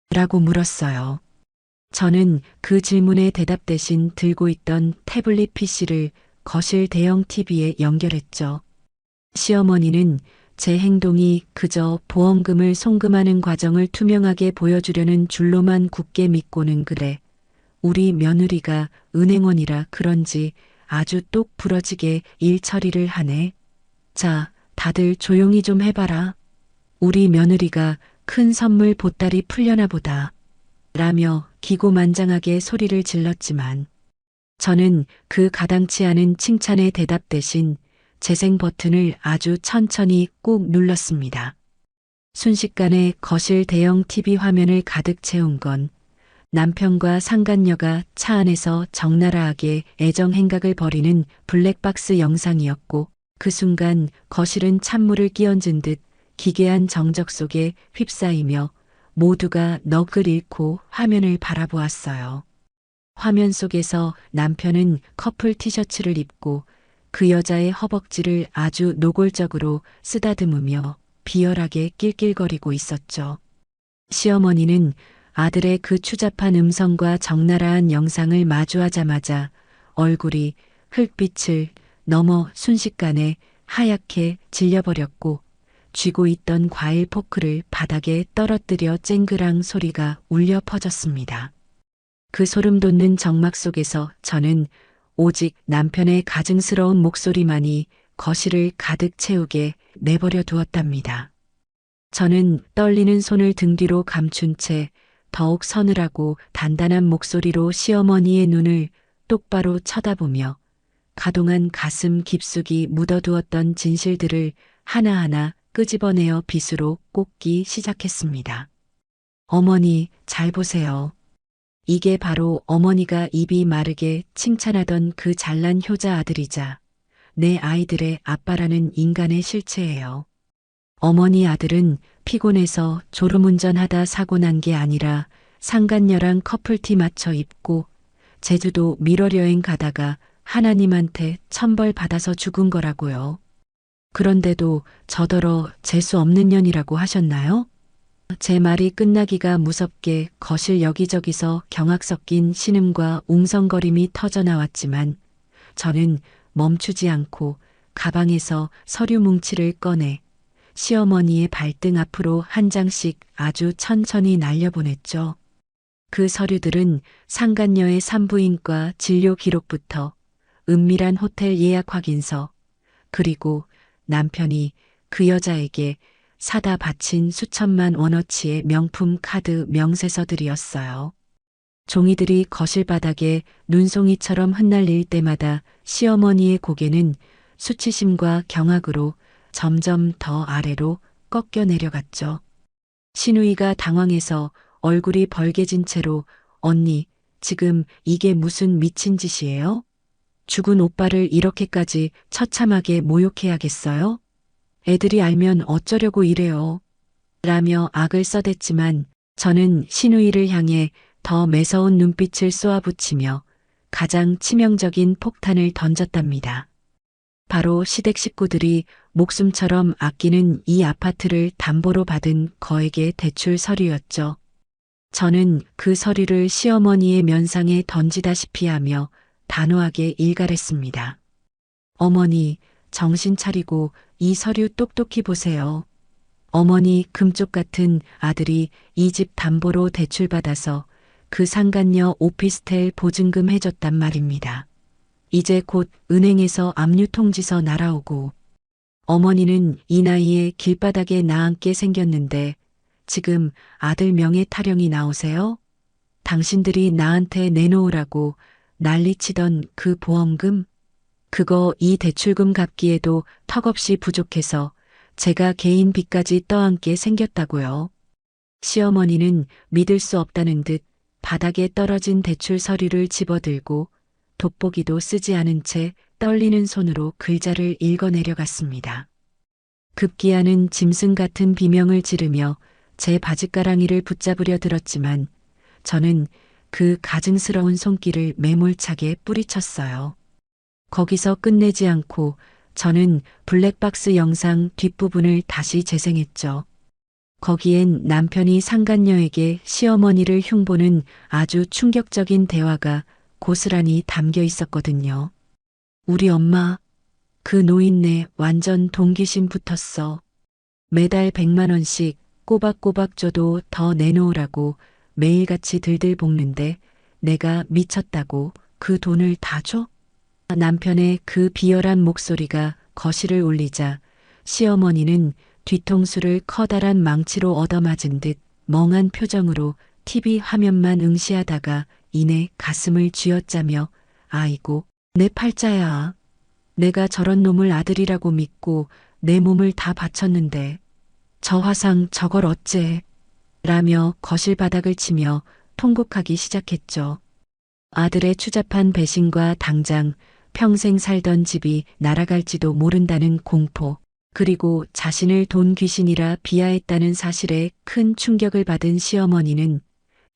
라고 물었어요. 저는 그 질문에 대답 대신 들고 있던 태블릿 PC를 거실 대형 TV에 연결했죠. 시어머니는 제 행동이 그저 보험금을 송금하는 과정을 투명하게 보여주려는 줄로만 굳게 믿고는 그래. 우리 며느리가 은행원이라 그런지 아주 똑 부러지게 일 처리를 하네. 자, 다들 조용히 좀 해봐라. 우리 며느리가 큰 선물 보따리 풀려나 보다. 라며 기고만장하게 소리를 질렀지만 저는 그 가당치 않은 칭찬의 대답 대신 재생 버튼을 아주 천천히 꾹 눌렀습니다. 순식간에 거실 대형 TV 화면을 가득 채운 건 남편과 상간녀가 차 안에서 적나라하게 애정 행각을 벌이는 블랙박스 영상이었고 그 순간 거실은 찬물을 끼얹은 듯 기괴한 정적 속에 휩싸이며 모두가 넋을 잃고 화면을 바라보았어요. 화면 속에서 남편은 커플 티셔츠를 입고 그 여자의 허벅지를 아주 노골적으로 쓰다듬으며 비열하게 낄낄거리고 있었죠. 시어머니는 아들의 그 추잡한 음성과 적나라한 영상을 마주하자마자 얼굴이 흙빛을 넘어 순식간에 하얗게 질려버렸고 쥐고 있던 과일 포크를 바닥에 떨어뜨려 쨍그랑 소리가 울려 퍼졌습니다. 그 소름 돋는 정막 속에서 저는 오직 남편의 가증스러운 목소리만이 거실을 가득 채우게 내버려 두었답니다. 저는 떨리는 손을 등 뒤로 감춘 채 더욱 서늘하고 단단한 목소리로 시어머니의 눈을 똑바로 쳐다보며 가동한 가슴 깊숙이 묻어두었던 진실들을 하나하나 끄집어내어 빗으로 꽂기 시작했습니다. 어머니, 잘 보세요. 이게 바로 어머니가 입이 마르게 칭찬하던 그 잘난 효자 아들이자 내 아이들의 아빠라는 인간의 실체예요. 어머니 아들은 피곤해서 졸음운전하다 사고 난 게 아니라 상간녀랑 커플티 맞춰 입고 제주도 밀월여행 가다가 하나님한테 천벌 받아서 죽은 거라고요. 그런데도 저더러 재수 없는 년이라고 하셨나요? 제 말이 끝나기가 무섭게 거실 여기저기서 경악 섞인 신음과 웅성거림이 터져나왔지만 저는 멈추지 않고 가방에서 서류 뭉치를 꺼내 시어머니의 발등 앞으로 한 장씩 아주 천천히 날려보냈죠. 그 서류들은 상간녀의 산부인과 진료 기록부터 은밀한 호텔 예약 확인서, 그리고 남편이 그 여자에게 사다 바친 수천만 원어치의 명품 카드 명세서들이었어요. 종이들이 거실 바닥에 눈송이처럼 흩날릴 때마다 시어머니의 고개는 수치심과 경악으로 점점 더 아래로 꺾여 내려갔죠. 시누이가 당황해서 얼굴이 벌개진 채로 언니, 지금 이게 무슨 미친 짓이에요? 죽은 오빠를 이렇게까지 처참하게 모욕해야겠어요? 애들이 알면 어쩌려고 이래요. 라며 악을 써댔지만 저는 시누이를 향해 더 매서운 눈빛을 쏘아붙이며 가장 치명적인 폭탄을 던졌답니다. 바로 시댁 식구들이 목숨처럼 아끼는 이 아파트를 담보로 받은 거액의 대출 서류였죠. 저는 그 서류를 시어머니의 면상에 던지다시피 하며 단호하게 일갈했습니다. 어머니, 정신 차리고 이 서류 똑똑히 보세요. 어머니 금쪽 같은 아들이 이 집 담보로 대출받아서 그 상간녀 오피스텔 보증금 해줬단 말입니다. 이제 곧 은행에서 압류 통지서 날아오고 어머니는 이 나이에 길바닥에 나앉게 생겼는데 지금 아들 명예 타령이 나오세요? 당신들이 나한테 내놓으라고 난리치던 그 보험금? 그거 이 대출금 갚기에도 턱없이 부족해서 제가 개인 빚까지 떠안게 생겼다고요. 시어머니는 믿을 수 없다는 듯 바닥에 떨어진 대출 서류를 집어들고 돋보기도 쓰지 않은 채 떨리는 손으로 글자를 읽어내려갔습니다. 급기야는 짐승 같은 비명을 지르며 제 바짓가랑이를 붙잡으려 들었지만 저는 그 가증스러운 손길을 매몰차게 뿌리쳤어요. 거기서 끝내지 않고 저는 블랙박스 영상 뒷부분을 다시 재생했죠. 거기엔 남편이 상간녀에게 시어머니를 흉보는 아주 충격적인 대화가 고스란히 담겨 있었거든요. 우리 엄마, 그 노인네 완전 동기심 붙었어. 매달 100만 원씩 꼬박꼬박 줘도 더 내놓으라고 매일같이 들들 볶는데 내가 미쳤다고 그 돈을 다 줘? 남편의 그 비열한 목소리가 거실을 울리자 시어머니는 뒤통수를 커다란 망치로 얻어맞은 듯 멍한 표정으로 TV 화면만 응시하다가 이내 가슴을 쥐어짜며 아이고, 내 팔자야. 내가 저런 놈을 아들이라고 믿고 내 몸을 다 바쳤는데 저 화상 저걸 어째? 라며 거실 바닥을 치며 통곡하기 시작했죠. 아들의 추잡한 배신과 당장 평생 살던 집이 날아갈지도 모른다는 공포, 그리고 자신을 돈 귀신이라 비하했다는 사실에 큰 충격을 받은 시어머니는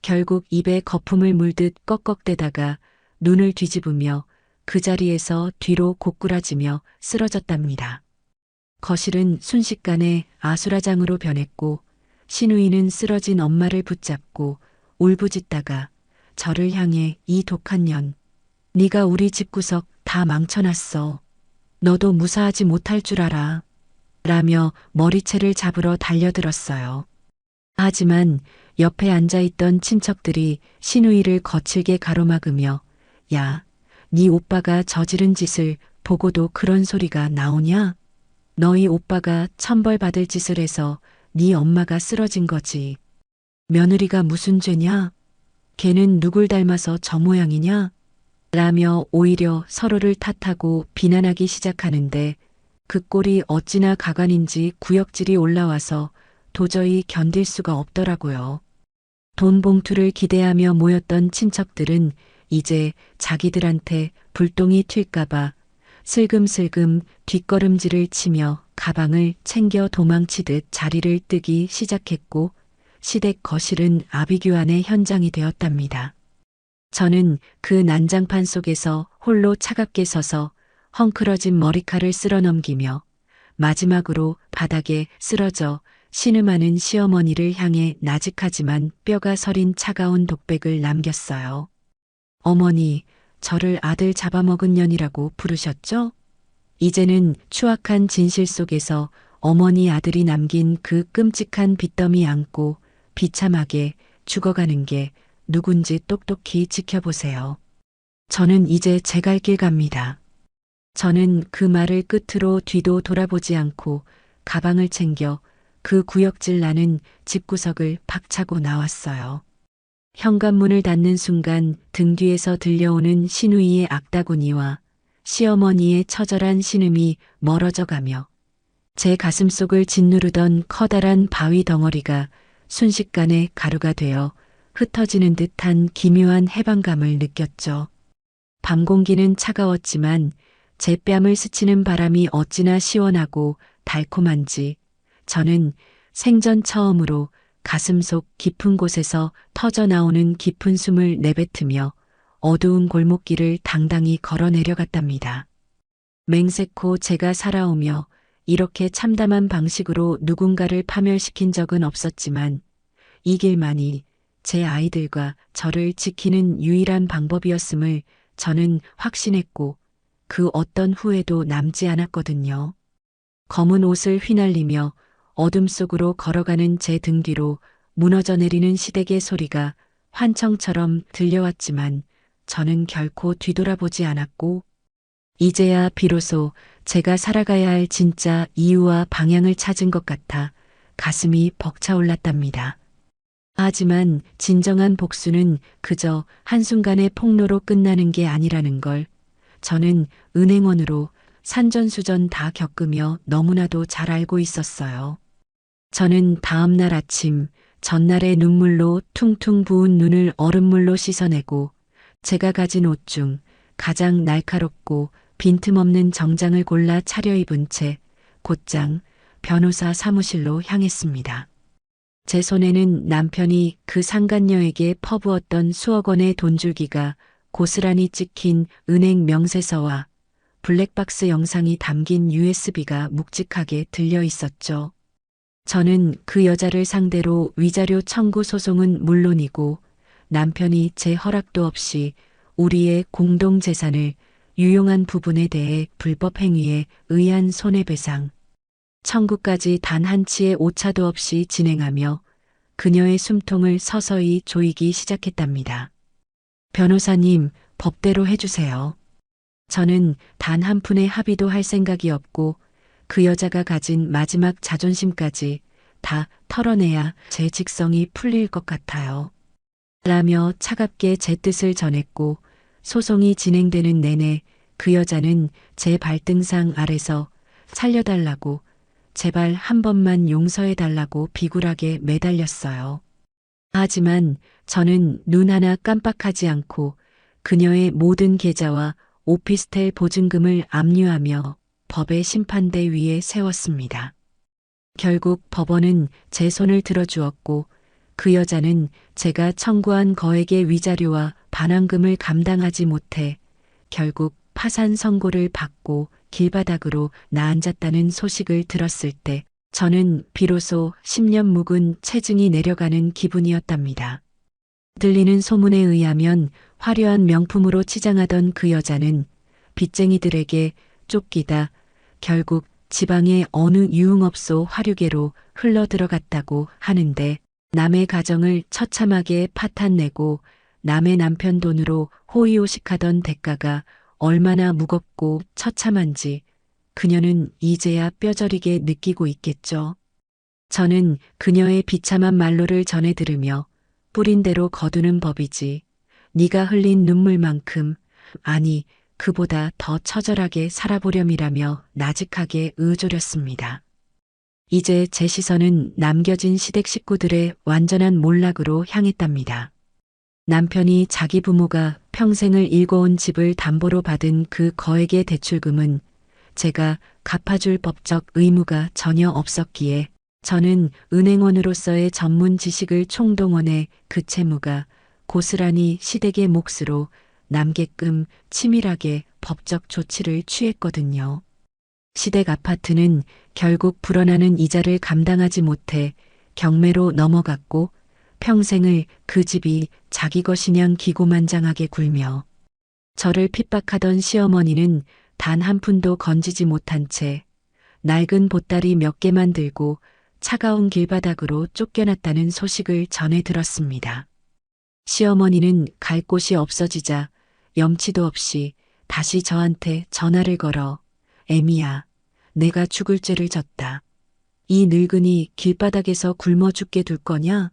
결국 입에 거품을 물듯 꺽꺽대다가 눈을 뒤집으며 그 자리에서 뒤로 고꾸라지며 쓰러졌답니다. 거실은 순식간에 아수라장으로 변했고 시누이는 쓰러진 엄마를 붙잡고 울부짖다가 저를 향해 이 독한 년, 네가 우리 집구석 다 망쳐놨어. 너도 무사하지 못할 줄 알아. 라며 머리채를 잡으러 달려들었어요. 하지만 옆에 앉아있던 친척들이 시누이를 거칠게 가로막으며 야, 네 오빠가 저지른 짓을 보고도 그런 소리가 나오냐? 너희 오빠가 천벌받을 짓을 해서 네 엄마가 쓰러진 거지. 며느리가 무슨 죄냐? 걔는 누굴 닮아서 저 모양이냐? 라며 오히려 서로를 탓하고 비난하기 시작하는데 그 꼴이 어찌나 가관인지 구역질이 올라와서 도저히 견딜 수가 없더라고요. 돈 봉투를 기대하며 모였던 친척들은 이제 자기들한테 불똥이 튈까봐 슬금슬금 뒷걸음질을 치며 가방을 챙겨 도망치듯 자리를 뜨기 시작했고 시댁 거실은 아비규환의 현장이 되었답니다. 저는 그 난장판 속에서 홀로 차갑게 서서 헝클어진 머리칼을 쓸어 넘기며 마지막으로 바닥에 쓰러져 신음하는 시어머니를 향해 나직하지만 뼈가 서린 차가운 독백을 남겼어요. 어머니, 저를 아들 잡아먹은 년이라고 부르셨죠? 이제는 추악한 진실 속에서 어머니 아들이 남긴 그 끔찍한 빚더미 안고 비참하게 죽어가는 게 누군지 똑똑히 지켜보세요. 저는 이제 제 갈 길 갑니다. 저는 그 말을 끝으로 뒤도 돌아보지 않고 가방을 챙겨 그 구역질 나는 집구석을 박차고 나왔어요. 현관문을 닫는 순간 등 뒤에서 들려오는 시누이의 악다구니와 시어머니의 처절한 신음이 멀어져 가며 제 가슴속을 짓누르던 커다란 바위 덩어리가 순식간에 가루가 되어 흩어지는 듯한 기묘한 해방감을 느꼈죠. 밤 공기는 차가웠지만 제 뺨을 스치는 바람이 어찌나 시원하고 달콤한지 저는 생전 처음으로 가슴속 깊은 곳에서 터져나오는 깊은 숨을 내뱉으며 어두운 골목길을 당당히 걸어 내려갔답니다. 맹세코 제가 살아오며 이렇게 참담한 방식으로 누군가를 파멸시킨 적은 없었지만 이 길만이 제 아이들과 저를 지키는 유일한 방법이었음을 저는 확신했고 그 어떤 후회도 남지 않았거든요. 검은 옷을 휘날리며 어둠 속으로 걸어가는 제 등 뒤로 무너져 내리는 시댁의 소리가 환청처럼 들려왔지만 저는 결코 뒤돌아보지 않았고 이제야 비로소 제가 살아가야 할 진짜 이유와 방향을 찾은 것 같아 가슴이 벅차올랐답니다. 하지만 진정한 복수는 그저 한순간의 폭로로 끝나는 게 아니라는 걸 저는 은행원으로 산전수전 다 겪으며 너무나도 잘 알고 있었어요. 저는 다음 날 아침 전날의 눈물로 퉁퉁 부은 눈을 얼음물로 씻어내고 제가 가진 옷 중 가장 날카롭고 빈틈없는 정장을 골라 차려입은 채 곧장 변호사 사무실로 향했습니다. 제 손에는 남편이 그 상간녀에게 퍼부었던 수억 원의 돈줄기가 고스란히 찍힌 은행 명세서와 블랙박스 영상이 담긴 USB가 묵직하게 들려 있었죠. 저는 그 여자를 상대로 위자료 청구 소송은 물론이고 남편이 제 허락도 없이 우리의 공동 재산을 유용한 부분에 대해 불법 행위에 의한 손해배상 청구까지 단 한치의 오차도 없이 진행하며 그녀의 숨통을 서서히 조이기 시작했답니다. 변호사님, 법대로 해주세요. 저는 단 한 푼의 합의도 할 생각이 없고 그 여자가 가진 마지막 자존심까지 다 털어내야 제 직성이 풀릴 것 같아요. 라며 차갑게 제 뜻을 전했고 소송이 진행되는 내내 그 여자는 제 발등상 아래서 살려달라고 제발 한 번만 용서해달라고 비굴하게 매달렸어요. 하지만 저는 눈 하나 깜빡하지 않고 그녀의 모든 계좌와 오피스텔 보증금을 압류하며 법의 심판대 위에 세웠습니다. 결국 법원은 제 손을 들어주었고 그 여자는 제가 청구한 거액의 위자료와 반환금을 감당하지 못해 결국 파산 선고를 받고 길바닥으로 나앉았다는 소식을 들었을 때 저는 비로소 10년 묵은 체증이 내려가는 기분이었답니다. 들리는 소문에 의하면 화려한 명품으로 치장하던 그 여자는 빚쟁이들에게 쫓기다 결국 지방의 어느 유흥업소 화류계로 흘러 들어갔다고 하는데 남의 가정을 처참하게 파탄내고 남의 남편 돈으로 호의호식하던 대가가 얼마나 무겁고 처참한지 그녀는 이제야 뼈저리게 느끼고 있겠죠. 저는 그녀의 비참한 말로를 전해 들으며 뿌린 대로 거두는 법이지 네가 흘린 눈물만큼 아니 그보다 더 처절하게 살아보렴이라며 나직하게 의조렸습니다. 이제 제 시선은 남겨진 시댁 식구들의 완전한 몰락으로 향했답니다. 남편이 자기 부모가 평생을 일궈온 집을 담보로 받은 그 거액의 대출금은 제가 갚아줄 법적 의무가 전혀 없었기에 저는 은행원으로서의 전문 지식을 총동원해 그 채무가 고스란히 시댁의 몫으로 남게끔 치밀하게 법적 조치를 취했거든요. 시댁 아파트는 결국 불어나는 이자를 감당하지 못해 경매로 넘어갔고 평생을 그 집이 자기 것이냥 기고만장하게 굴며 저를 핍박하던 시어머니는 단 한 푼도 건지지 못한 채 낡은 보따리 몇 개만 들고 차가운 길바닥으로 쫓겨났다는 소식을 전해 들었습니다. 시어머니는 갈 곳이 없어지자 염치도 없이 다시 저한테 전화를 걸어 애미야, 내가 죽을 죄를 졌다. 이 늙은이 길바닥에서 굶어 죽게 둘 거냐?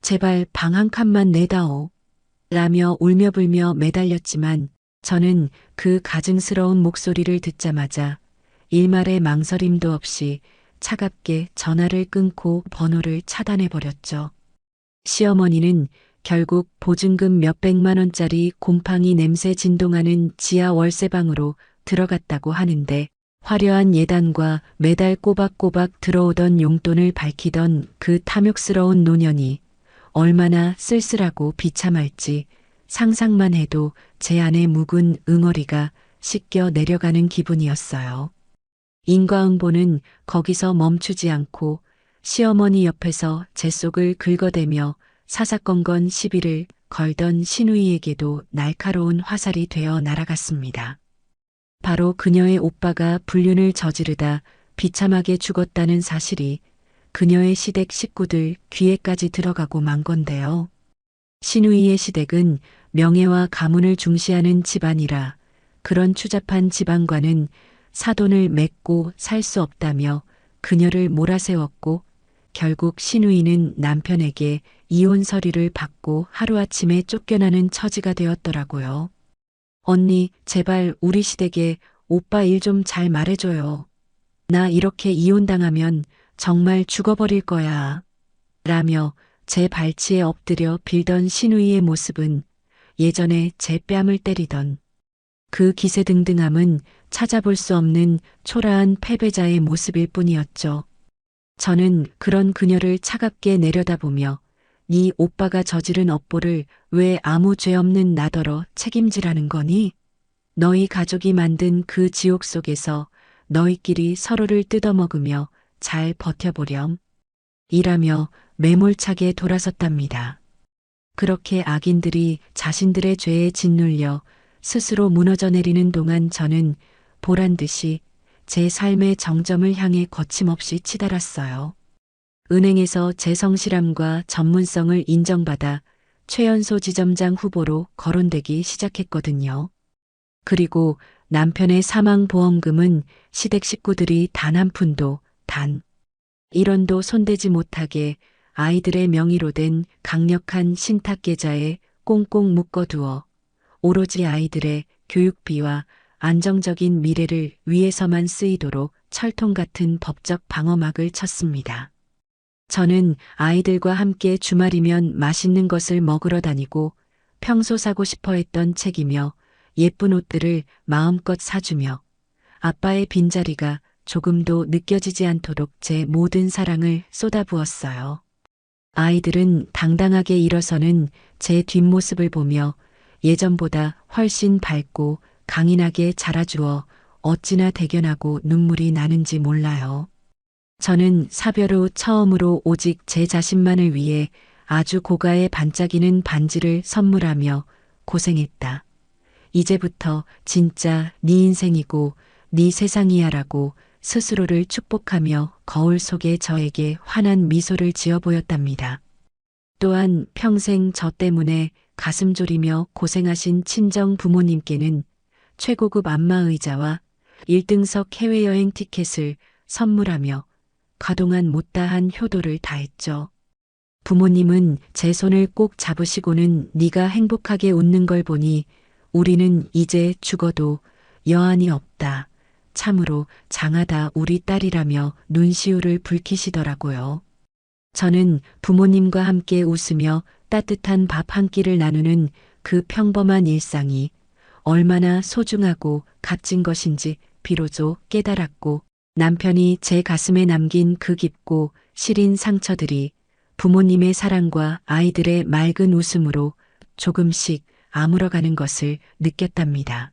제발 방 한 칸만 내다오. 라며 울며불며 매달렸지만 저는 그 가증스러운 목소리를 듣자마자 일말의 망설임도 없이 차갑게 전화를 끊고 번호를 차단해버렸죠. 시어머니는 결국 보증금 몇백만 원짜리 곰팡이 냄새 진동하는 지하 월세방으로 들어갔다고 하는데 화려한 예단과 매달 꼬박꼬박 들어오던 용돈을 밝히던 그 탐욕스러운 노년이 얼마나 쓸쓸하고 비참할지 상상만 해도 제 안의 묵은 응어리가 씻겨 내려가는 기분이었어요. 인과응보는 거기서 멈추지 않고 시어머니 옆에서 제 속을 긁어대며 사사건건 시비를 걸던 시누이에게도 날카로운 화살이 되어 날아갔습니다. 바로 그녀의 오빠가 불륜을 저지르다 비참하게 죽었다는 사실이 그녀의 시댁 식구들 귀에까지 들어가고 만 건데요. 시누이의 시댁은 명예와 가문을 중시하는 집안이라 그런 추잡한 집안과는 사돈을 맺고 살 수 없다며 그녀를 몰아세웠고 결국 시누이는 남편에게 이혼 서류를 받고 하루아침에 쫓겨나는 처지가 되었더라고요. 언니, 제발 우리 시댁에 오빠 일 좀 잘 말해줘요. 나 이렇게 이혼당하면 정말 죽어버릴 거야. 라며 제 발치에 엎드려 빌던 시누이의 모습은 예전에 제 뺨을 때리던 그 기세등등함은 찾아볼 수 없는 초라한 패배자의 모습일 뿐이었죠. 저는 그런 그녀를 차갑게 내려다보며 네 오빠가 저지른 업보를 왜 아무 죄 없는 나더러 책임지라는 거니? 너희 가족이 만든 그 지옥 속에서 너희끼리 서로를 뜯어먹으며 잘 버텨보렴. 이라며 매몰차게 돌아섰답니다. 그렇게 악인들이 자신들의 죄에 짓눌려 스스로 무너져 내리는 동안 저는 보란 듯이 제 삶의 정점을 향해 거침없이 치달았어요. 은행에서 제 성실함과 전문성을 인정받아 최연소 지점장 후보로 거론되기 시작했거든요. 그리고 남편의 사망보험금은 시댁 식구들이 단 한 푼도, 단 1원도 손대지 못하게 아이들의 명의로 된 강력한 신탁 계좌에 꽁꽁 묶어두어 오로지 아이들의 교육비와 안정적인 미래를 위해서만 쓰이도록 철통 같은 법적 방어막을 쳤습니다. 저는 아이들과 함께 주말이면 맛있는 것을 먹으러 다니고 평소 사고 싶어 했던 책이며 예쁜 옷들을 마음껏 사주며 아빠의 빈자리가 조금도 느껴지지 않도록 제 모든 사랑을 쏟아부었어요. 아이들은 당당하게 일어서는 제 뒷모습을 보며 예전보다 훨씬 밝고 강인하게 자라주어 어찌나 대견하고 눈물이 나는지 몰라요. 저는 사별 후 처음으로 오직 제 자신만을 위해 아주 고가의 반짝이는 반지를 선물하며 고생했다. 이제부터 진짜 네 인생이고 네 세상이야라고 스스로를 축복하며 거울 속에 저에게 환한 미소를 지어 보였답니다. 또한 평생 저 때문에 가슴 졸이며 고생하신 친정 부모님께는 최고급 안마의자와 1등석 해외여행 티켓을 선물하며 그동안 못다한 효도를 다했죠. 부모님은 제 손을 꼭 잡으시고는 네가 행복하게 웃는 걸 보니 우리는 이제 죽어도 여한이 없다. 참으로 장하다 우리 딸이라며 눈시울을 붉히시더라고요. 저는 부모님과 함께 웃으며 따뜻한 밥 한 끼를 나누는 그 평범한 일상이 얼마나 소중하고 값진 것인지 비로소 깨달았고 남편이 제 가슴에 남긴 그 깊고 시린 상처들이 부모님의 사랑과 아이들의 맑은 웃음으로 조금씩 아물어가는 것을 느꼈답니다.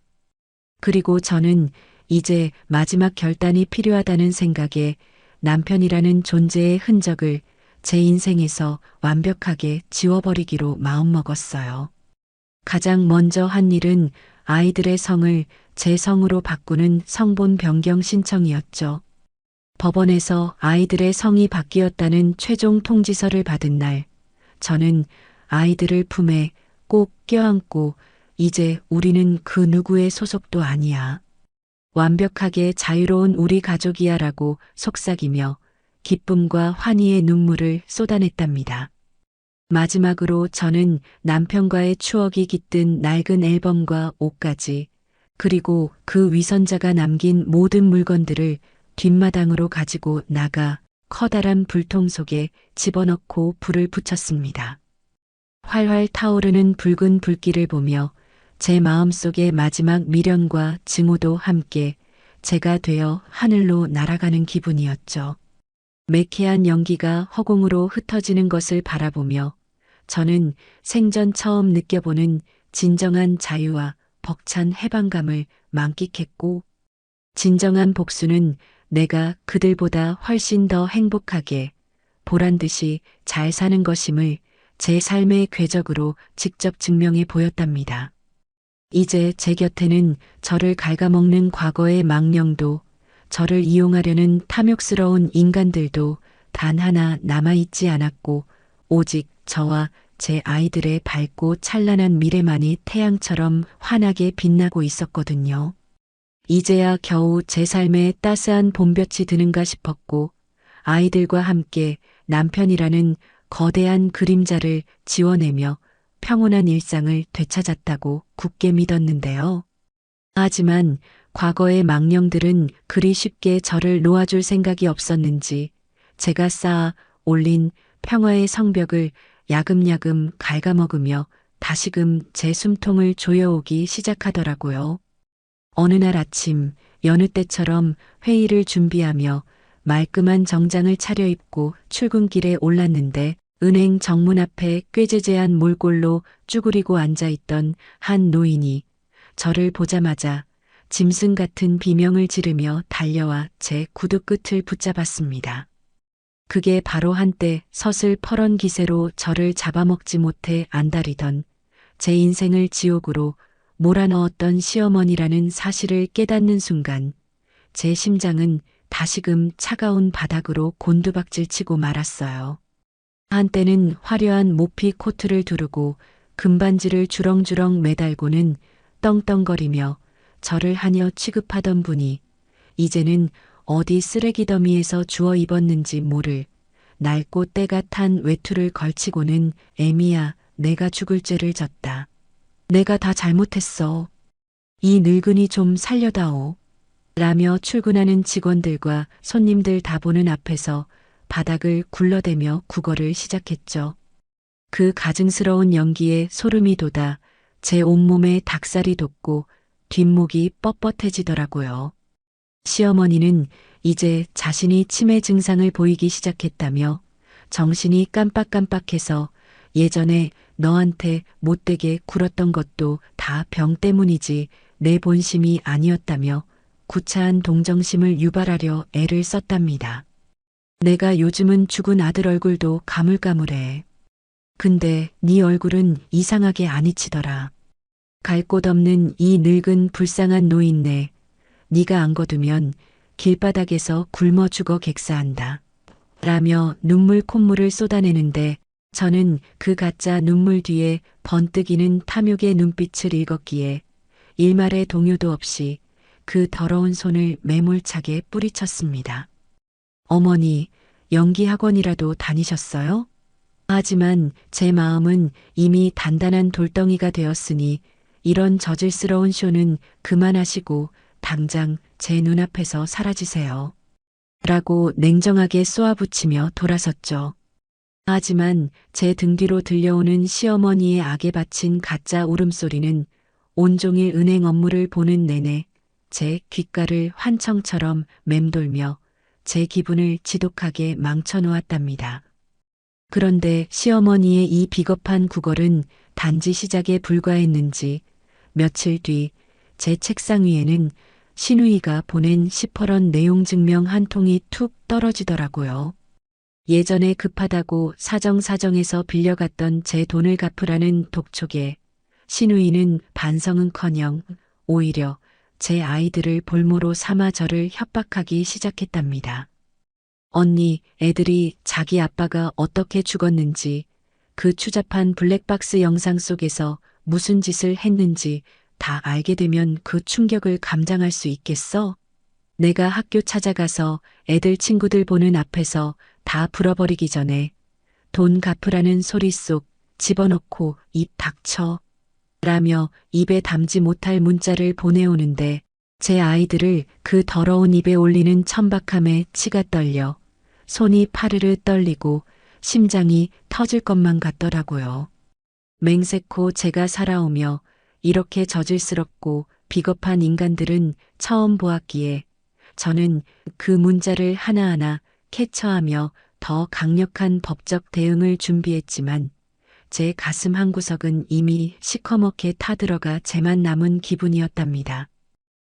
그리고 저는 이제 마지막 결단이 필요하다는 생각에 남편이라는 존재의 흔적을 제 인생에서 완벽하게 지워버리기로 마음먹었어요. 가장 먼저 한 일은 아이들의 성을 제 성으로 바꾸는 성본 변경 신청이었죠. 법원에서 아이들의 성이 바뀌었다는 최종 통지서를 받은 날, 저는 아이들을 품에 꼭 껴안고 이제 우리는 그 누구의 소속도 아니야. 완벽하게 자유로운 우리 가족이야 라고 속삭이며 기쁨과 환희의 눈물을 쏟아냈답니다. 마지막으로 저는 남편과의 추억이 깃든 낡은 앨범과 옷까지 그리고 그 위선자가 남긴 모든 물건들을 뒷마당으로 가지고 나가 커다란 불통 속에 집어넣고 불을 붙였습니다. 활활 타오르는 붉은 불길을 보며 제 마음속의 마지막 미련과 증오도 함께 제가 되어 하늘로 날아가는 기분이었죠. 매캐한 연기가 허공으로 흩어지는 것을 바라보며 저는 생전 처음 느껴보는 진정한 자유와 벅찬 해방감을 만끽했고 진정한 복수는 내가 그들보다 훨씬 더 행복하게 보란 듯이 잘 사는 것임을 제 삶의 궤적으로 직접 증명해 보였답니다. 이제 제 곁에는 저를 갉아먹는 과거의 망령도 저를 이용하려는 탐욕스러운 인간들도 단 하나 남아있지 않았고 오직 저와 제 아이들의 밝고 찬란한 미래만이 태양처럼 환하게 빛나고 있었거든요. 이제야 겨우 제 삶에 따스한 봄볕이 드는가 싶었고 아이들과 함께 남편이라는 거대한 그림자를 지워내며 평온한 일상을 되찾았다고 굳게 믿었는데요. 하지만 과거의 망령들은 그리 쉽게 저를 놓아줄 생각이 없었는지 제가 쌓아 올린 평화의 성벽을 야금야금 갉아먹으며 다시금 제 숨통을 조여오기 시작하더라고요. 어느 날 아침 여느 때처럼 회의를 준비하며 말끔한 정장을 차려입고 출근길에 올랐는데 은행 정문 앞에 꾀죄죄한 몰골로 쭈그리고 앉아있던 한 노인이 저를 보자마자 짐승 같은 비명을 지르며 달려와 제 구두 끝을 붙잡았습니다. 그게 바로 한때 서슬퍼런 기세로 저를 잡아먹지 못해 안달이던 제 인생을 지옥으로 몰아넣었던 시어머니라는 사실을 깨닫는 순간 제 심장은 다시금 차가운 바닥으로 곤두박질 치고 말았어요. 한때는 화려한 모피 코트를 두르고 금반지를 주렁주렁 매달고는 떵떵거리며 저를 하녀 취급하던 분이 이제는 어디 쓰레기 더미에서 주워 입었는지 모를 낡고 때가 탄 외투를 걸치고는 애미야 내가 죽을 죄를 졌다. 내가 다 잘못했어. 이 늙은이 좀 살려다오. 라며 출근하는 직원들과 손님들 다 보는 앞에서 바닥을 굴러대며 구걸을 시작했죠. 그 가증스러운 연기에 소름이 돋아 제 온몸에 닭살이 돋고 뒷목이 뻣뻣해지더라고요. 시어머니는 이제 자신이 치매 증상을 보이기 시작했다며 정신이 깜빡깜빡해서 예전에 너한테 못되게 굴었던 것도 다 병 때문이지 내 본심이 아니었다며 구차한 동정심을 유발하려 애를 썼답니다. 내가 요즘은 죽은 아들 얼굴도 가물가물해. 근데 네 얼굴은 이상하게 안 잊히더라. 갈 곳 없는 이 늙은 불쌍한 노인네. 네가 안 거두면 길바닥에서 굶어 죽어 객사한다. 라며 눈물 콧물을 쏟아내는데 저는 그 가짜 눈물 뒤에 번뜩이는 탐욕의 눈빛을 읽었기에 일말의 동요도 없이 그 더러운 손을 매몰차게 뿌리쳤습니다. 어머니, 연기학원이라도 다니셨어요? 하지만 제 마음은 이미 단단한 돌덩이가 되었으니 이런 저질스러운 쇼는 그만하시고 당장 제 눈앞에서 사라지세요. 라고 냉정하게 쏘아붙이며 돌아섰죠. 하지만 제 등 뒤로 들려오는 시어머니의 악에 바친 가짜 울음소리는 온종일 은행 업무를 보는 내내 제 귓가를 환청처럼 맴돌며 제 기분을 지독하게 망쳐놓았답니다. 그런데 시어머니의 이 비겁한 구걸은 단지 시작에 불과했는지 며칠 뒤 제 책상 위에는 신우이가 보낸 시퍼런 내용 증명 한 통이 툭 떨어지더라고요. 예전에 급하다고 사정사정해서 빌려갔던 제 돈을 갚으라는 독촉에 신우이는 반성은커녕 오히려 제 아이들을 볼모로 삼아 저를 협박하기 시작했답니다. 언니, 애들이 자기 아빠가 어떻게 죽었는지 그 추잡한 블랙박스 영상 속에서 무슨 짓을 했는지 다 알게 되면 그 충격을 감당할 수 있겠어? 내가 학교 찾아가서 애들 친구들 보는 앞에서 다 불어버리기 전에 돈 갚으라는 소리 속 집어넣고 입 닥쳐. 라며 입에 담지 못할 문자를 보내오는데 제 아이들을 그 더러운 입에 올리는 천박함에 치가 떨려 손이 파르르 떨리고 심장이 터질 것만 같더라고요. 맹세코 제가 살아오며 이렇게 저질스럽고 비겁한 인간들은 처음 보았기에 저는 그 문자를 하나하나 캡처하며 더 강력한 법적 대응을 준비했지만 제 가슴 한구석은 이미 시커멓게 타들어가 재만 남은 기분이었답니다.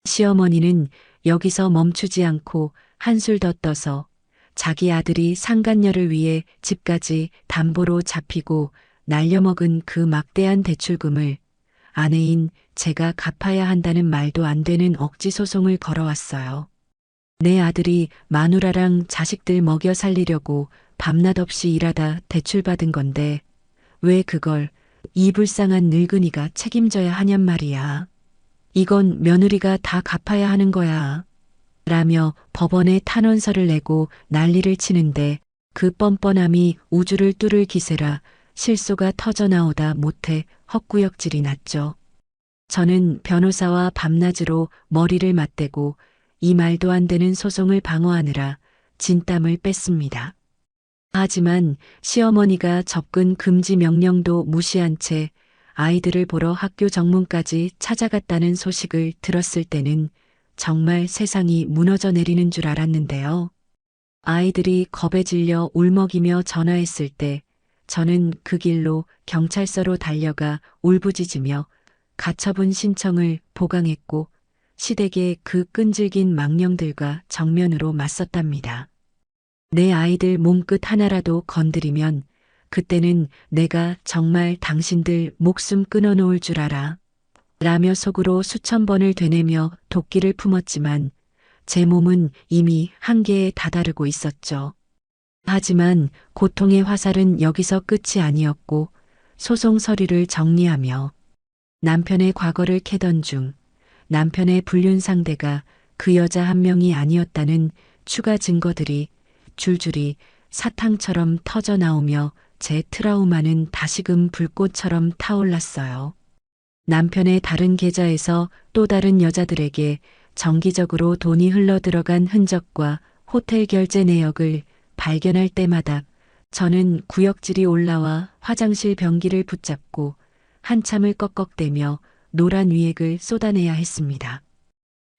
시어머니는 여기서 멈추지 않고 한술 더 떠서 자기 아들이 상간녀를 위해 집까지 담보로 잡히고 날려먹은 그 막대한 대출금을 아내인 제가 갚아야 한다는 말도 안 되는 억지 소송을 걸어왔어요. 내 아들이 마누라랑 자식들 먹여 살리려고 밤낮 없이 일하다 대출받은 건데 왜 그걸 이 불쌍한 늙은이가 책임져야 하냔 말이야. 이건 며느리가 다 갚아야 하는 거야. 라며 법원에 탄원서를 내고 난리를 치는데 그 뻔뻔함이 우주를 뚫을 기세라 실소가 터져나오다 못해 헛구역질이 났죠. 저는 변호사와 밤낮으로 머리를 맞대고 이 말도 안 되는 소송을 방어하느라 진땀을 뺐습니다. 하지만 시어머니가 접근 금지 명령도 무시한 채 아이들을 보러 학교 정문까지 찾아갔다는 소식을 들었을 때는 정말 세상이 무너져 내리는 줄 알았는데요. 아이들이 겁에 질려 울먹이며 전화했을 때 저는 그 길로 경찰서로 달려가 울부짖으며 가처분 신청을 보강했고 시댁의 그 끈질긴 망령들과 정면으로 맞섰답니다. 내 아이들 몸끝 하나라도 건드리면 그때는 내가 정말 당신들 목숨 끊어놓을 줄 알아. 라며 속으로 수천 번을 되뇌며 도끼를 품었지만 제 몸은 이미 한계에 다다르고 있었죠. 하지만 고통의 화살은 여기서 끝이 아니었고 소송 서류를 정리하며 남편의 과거를 캐던 중 남편의 불륜 상대가 그 여자 한 명이 아니었다는 추가 증거들이 줄줄이 사탕처럼 터져 나오며 제 트라우마는 다시금 불꽃처럼 타올랐어요. 남편의 다른 계좌에서 또 다른 여자들에게 정기적으로 돈이 흘러 들어간 흔적과 호텔 결제 내역을 발견할 때마다 저는 구역질이 올라와 화장실 변기를 붙잡고 한참을 꺽꺽대며 노란 위액을 쏟아내야 했습니다.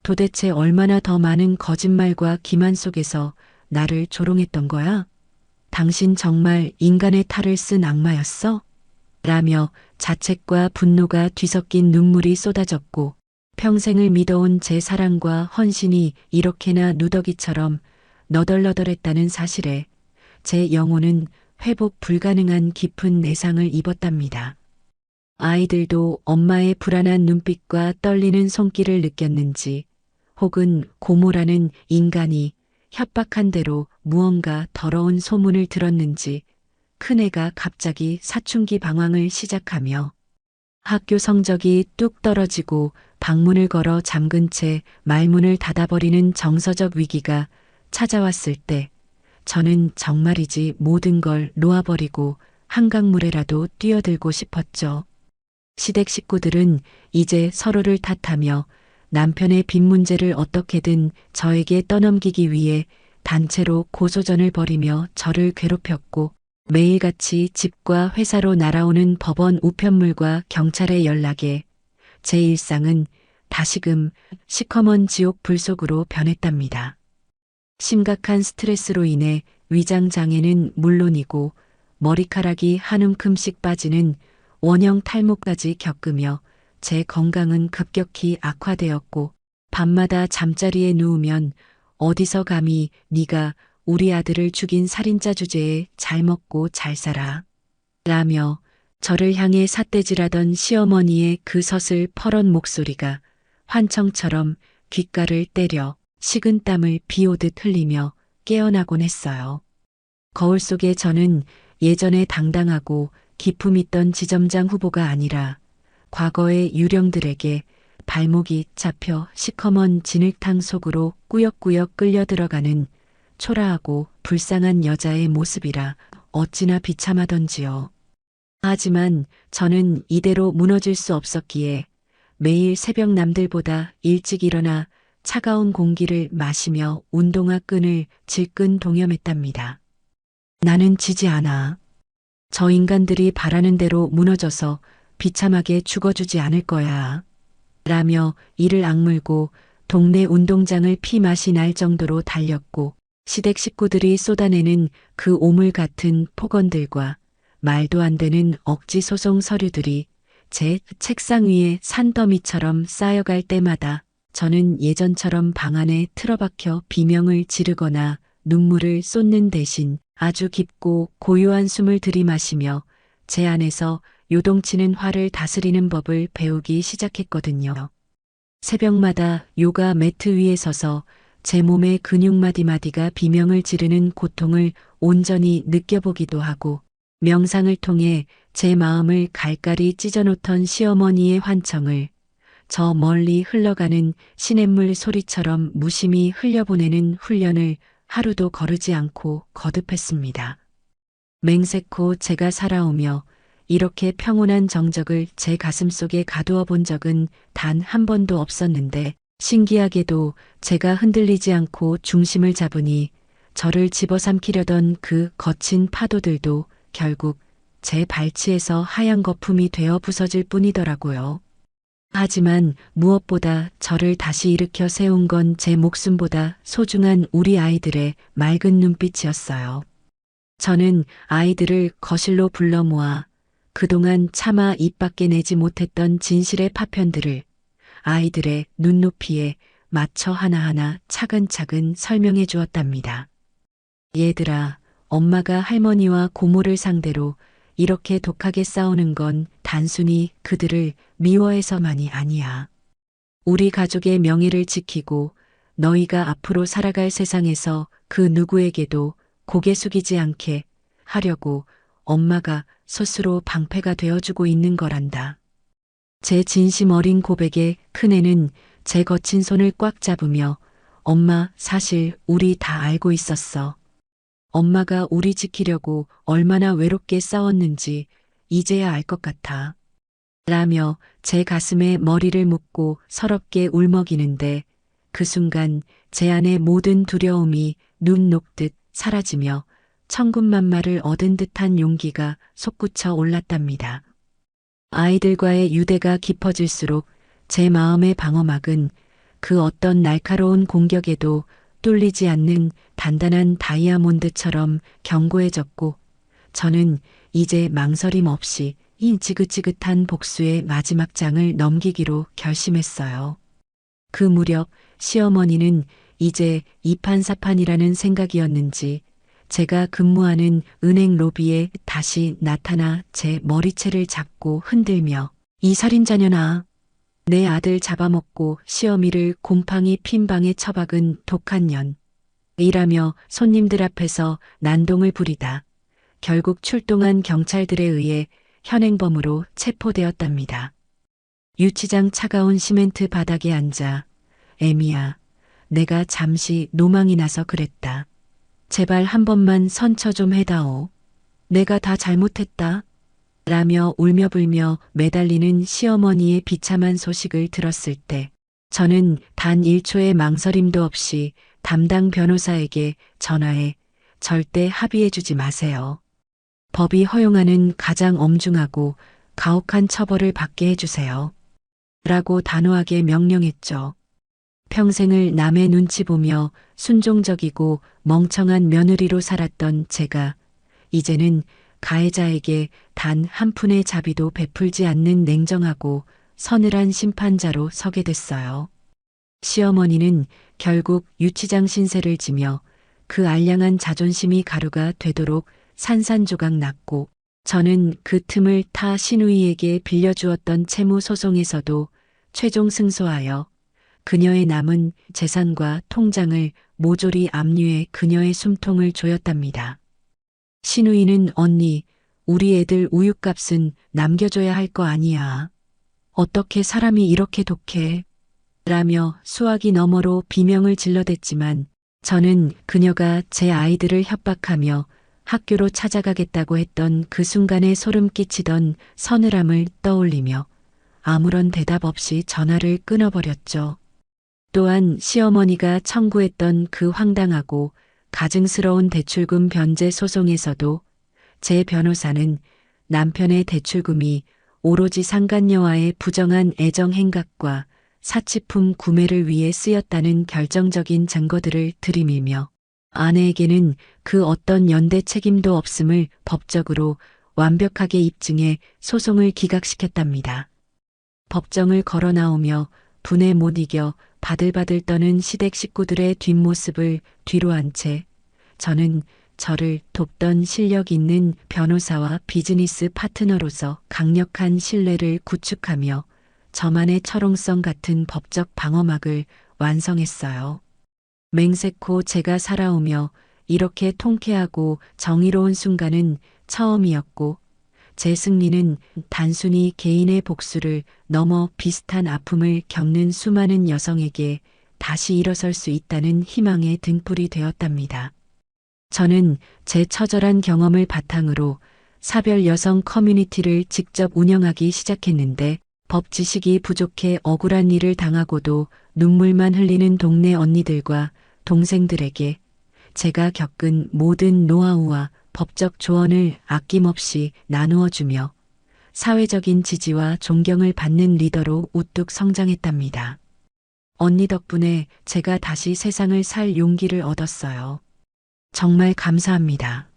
도대체 얼마나 더 많은 거짓말과 기만 속에서 나를 조롱했던 거야? 당신 정말 인간의 탈을 쓴 악마였어? 라며 자책과 분노가 뒤섞인 눈물이 쏟아졌고 평생을 믿어온 제 사랑과 헌신이 이렇게나 누더기처럼 너덜너덜했다는 사실에 제 영혼은 회복 불가능한 깊은 내상을 입었답니다. 아이들도 엄마의 불안한 눈빛과 떨리는 손길을 느꼈는지 혹은 고모라는 인간이 협박한 대로 무언가 더러운 소문을 들었는지 큰애가 갑자기 사춘기 방황을 시작하며 학교 성적이 뚝 떨어지고 방문을 걸어 잠근 채 말문을 닫아버리는 정서적 위기가 찾아왔을 때 저는 정말이지 모든 걸 놓아버리고 한강물에라도 뛰어들고 싶었죠. 시댁 식구들은 이제 서로를 탓하며 남편의 빚 문제를 어떻게든 저에게 떠넘기기 위해 단체로 고소전을 벌이며 저를 괴롭혔고 매일같이 집과 회사로 날아오는 법원 우편물과 경찰의 연락에 제 일상은 다시금 시커먼 지옥 불 속으로 변했답니다. 심각한 스트레스로 인해 위장 장애는 물론이고 머리카락이 한 움큼씩 빠지는 원형 탈모까지 겪으며 제 건강은 급격히 악화되었고 밤마다 잠자리에 누우면 어디서 감히 네가 우리 아들을 죽인 살인자 주제에 잘 먹고 잘 살아 라며 저를 향해 삿대질하던 시어머니의 그 서슬 퍼런 목소리가 환청처럼 귓가를 때려 식은땀을 비오듯 흘리며 깨어나곤 했어요. 거울 속에 저는 예전에 당당하고 기품 있던 지점장 후보가 아니라 과거의 유령들에게 발목이 잡혀 시커먼 진흙탕 속으로 꾸역꾸역 끌려 들어가는 초라하고 불쌍한 여자의 모습이라 어찌나 비참하던지요. 하지만 저는 이대로 무너질 수 없었기에 매일 새벽 남들보다 일찍 일어나 차가운 공기를 마시며 운동화 끈을 질끈 동여맸답니다. 나는 지지 않아. 저 인간들이 바라는 대로 무너져서 비참하게 죽어주지 않을 거야. 라며 이를 악물고 동네 운동장을 피맛이 날 정도로 달렸고 시댁 식구들이 쏟아내는 그 오물 같은 폭언들과 말도 안 되는 억지 소송 서류들이 제 책상 위에 산더미처럼 쌓여갈 때마다 저는 예전처럼 방 안에 틀어박혀 비명을 지르거나 눈물을 쏟는 대신 아주 깊고 고요한 숨을 들이마시며 제 안에서 요동치는 화를 다스리는 법을 배우기 시작했거든요. 새벽마다 요가 매트 위에 서서 제 몸의 근육 마디마디가 비명을 지르는 고통을 온전히 느껴보기도 하고 명상을 통해 제 마음을 갈갈이 찢어놓던 시어머니의 환청을 저 멀리 흘러가는 시냇물 소리처럼 무심히 흘려보내는 훈련을 하루도 거르지 않고 거듭했습니다. 맹세코 제가 살아오며 이렇게 평온한 정적을 제 가슴 속에 가두어 본 적은 단 한 번도 없었는데 신기하게도 제가 흔들리지 않고 중심을 잡으니 저를 집어삼키려던 그 거친 파도들도 결국 제 발치에서 하얀 거품이 되어 부서질 뿐이더라고요. 하지만 무엇보다 저를 다시 일으켜 세운 건 제 목숨보다 소중한 우리 아이들의 맑은 눈빛이었어요. 저는 아이들을 거실로 불러 모아 그동안 차마 입 밖에 내지 못했던 진실의 파편들을 아이들의 눈높이에 맞춰 하나하나 차근차근 설명해 주었답니다. 얘들아, 엄마가 할머니와 고모를 상대로 이렇게 독하게 싸우는 건 단순히 그들을 미워해서만이 아니야. 우리 가족의 명예를 지키고 너희가 앞으로 살아갈 세상에서 그 누구에게도 고개 숙이지 않게 하려고 엄마가 스스로 방패가 되어주고 있는 거란다. 제 진심 어린 고백에 큰애는 제 거친 손을 꽉 잡으며 엄마, 사실 우리 다 알고 있었어. 엄마가 우리 지키려고 얼마나 외롭게 싸웠는지 이제야 알 것 같아. 라며 제 가슴에 머리를 묻고 서럽게 울먹이는데 그 순간 제 안의 모든 두려움이 눈 녹듯 사라지며 천군만마를 얻은 듯한 용기가 솟구쳐 올랐답니다. 아이들과의 유대가 깊어질수록 제 마음의 방어막은 그 어떤 날카로운 공격에도 뚫리지 않는 단단한 다이아몬드처럼 견고해졌고 저는 이제 망설임 없이 이 지긋지긋한 복수의 마지막 장을 넘기기로 결심했어요. 그 무렵 시어머니는 이제 이판사판이라는 생각이었는지 제가 근무하는 은행 로비에 다시 나타나 제 머리채를 잡고 흔들며 이 살인자녀나 내 아들 잡아먹고 시어미를 곰팡이 핀 방에 처박은 독한 년 이라며 손님들 앞에서 난동을 부리다 결국 출동한 경찰들에 의해 현행범으로 체포되었답니다. 유치장 차가운 시멘트 바닥에 앉아 애미야, 내가 잠시 노망이 나서 그랬다. 제발 한 번만 선처 좀 해다오. 내가 다 잘못했다. 라며 울며불며 매달리는 시어머니의 비참한 소식을 들었을 때 저는 단 1초의 망설임도 없이 담당 변호사에게 전화해 절대 합의해주지 마세요. 법이 허용하는 가장 엄중하고 가혹한 처벌을 받게 해주세요. 라고 단호하게 명령했죠. 평생을 남의 눈치 보며 순종적이고 멍청한 며느리로 살았던 제가 이제는 가해자에게 단 한 푼의 자비도 베풀지 않는 냉정하고 서늘한 심판자로 서게 됐어요. 시어머니는 결국 유치장 신세를 지며 그 알량한 자존심이 가루가 되도록 산산조각 났고 저는 그 틈을 타 시누이에게 빌려주었던 채무 소송에서도 최종 승소하여 그녀의 남은 재산과 통장을 모조리 압류해 그녀의 숨통을 조였답니다. 시누이는 언니, 우리 애들 우유값은 남겨줘야 할 거 아니야. 어떻게 사람이 이렇게 독해? 라며 수화기 너머로 비명을 질러댔지만 저는 그녀가 제 아이들을 협박하며 학교로 찾아가겠다고 했던 그 순간에 소름 끼치던 서늘함을 떠올리며 아무런 대답 없이 전화를 끊어버렸죠. 또한 시어머니가 청구했던 그 황당하고 가증스러운 대출금 변제 소송에서도 제 변호사는 남편의 대출금이 오로지 상간녀와의 부정한 애정 행각과 사치품 구매를 위해 쓰였다는 결정적인 증거들을 들이밀며 아내에게는 그 어떤 연대 책임도 없음을 법적으로 완벽하게 입증해 소송을 기각시켰답니다. 법정을 걸어 나오며 분에 못 이겨 바들바들 떠는 시댁 식구들의 뒷모습을 뒤로 한 채 저는 저를 돕던 실력 있는 변호사와 비즈니스 파트너로서 강력한 신뢰를 구축하며 저만의 철옹성 같은 법적 방어막을 완성했어요. 맹세코 제가 살아오며 이렇게 통쾌하고 정의로운 순간은 처음이었고 제 승리는 단순히 개인의 복수를 넘어 비슷한 아픔을 겪는 수많은 여성에게 다시 일어설 수 있다는 희망의 등불이 되었답니다. 저는 제 처절한 경험을 바탕으로 사별 여성 커뮤니티를 직접 운영하기 시작했는데 법 지식이 부족해 억울한 일을 당하고도 눈물만 흘리는 동네 언니들과 동생들에게 제가 겪은 모든 노하우와 법적 조언을 아낌없이 나누어 주며 사회적인 지지와 존경을 받는 리더로 우뚝 성장했답니다. 언니 덕분에 제가 다시 세상을 살 용기를 얻었어요. 정말 감사합니다.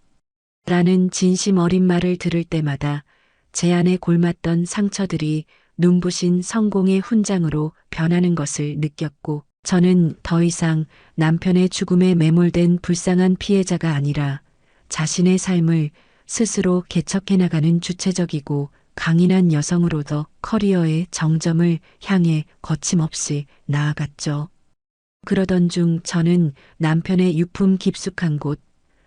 라는 진심 어린 말을 들을 때마다 제 안에 골맞던 상처들이 눈부신 성공의 훈장으로 변하는 것을 느꼈고, 저는 더 이상 남편의 죽음에 매몰된 불쌍한 피해자가 아니라 자신의 삶을 스스로 개척해 나가는 주체적이고 강인한 여성으로서 커리어의 정점을 향해 거침없이 나아갔죠. 그러던 중 저는 남편의 유품 깊숙한 곳,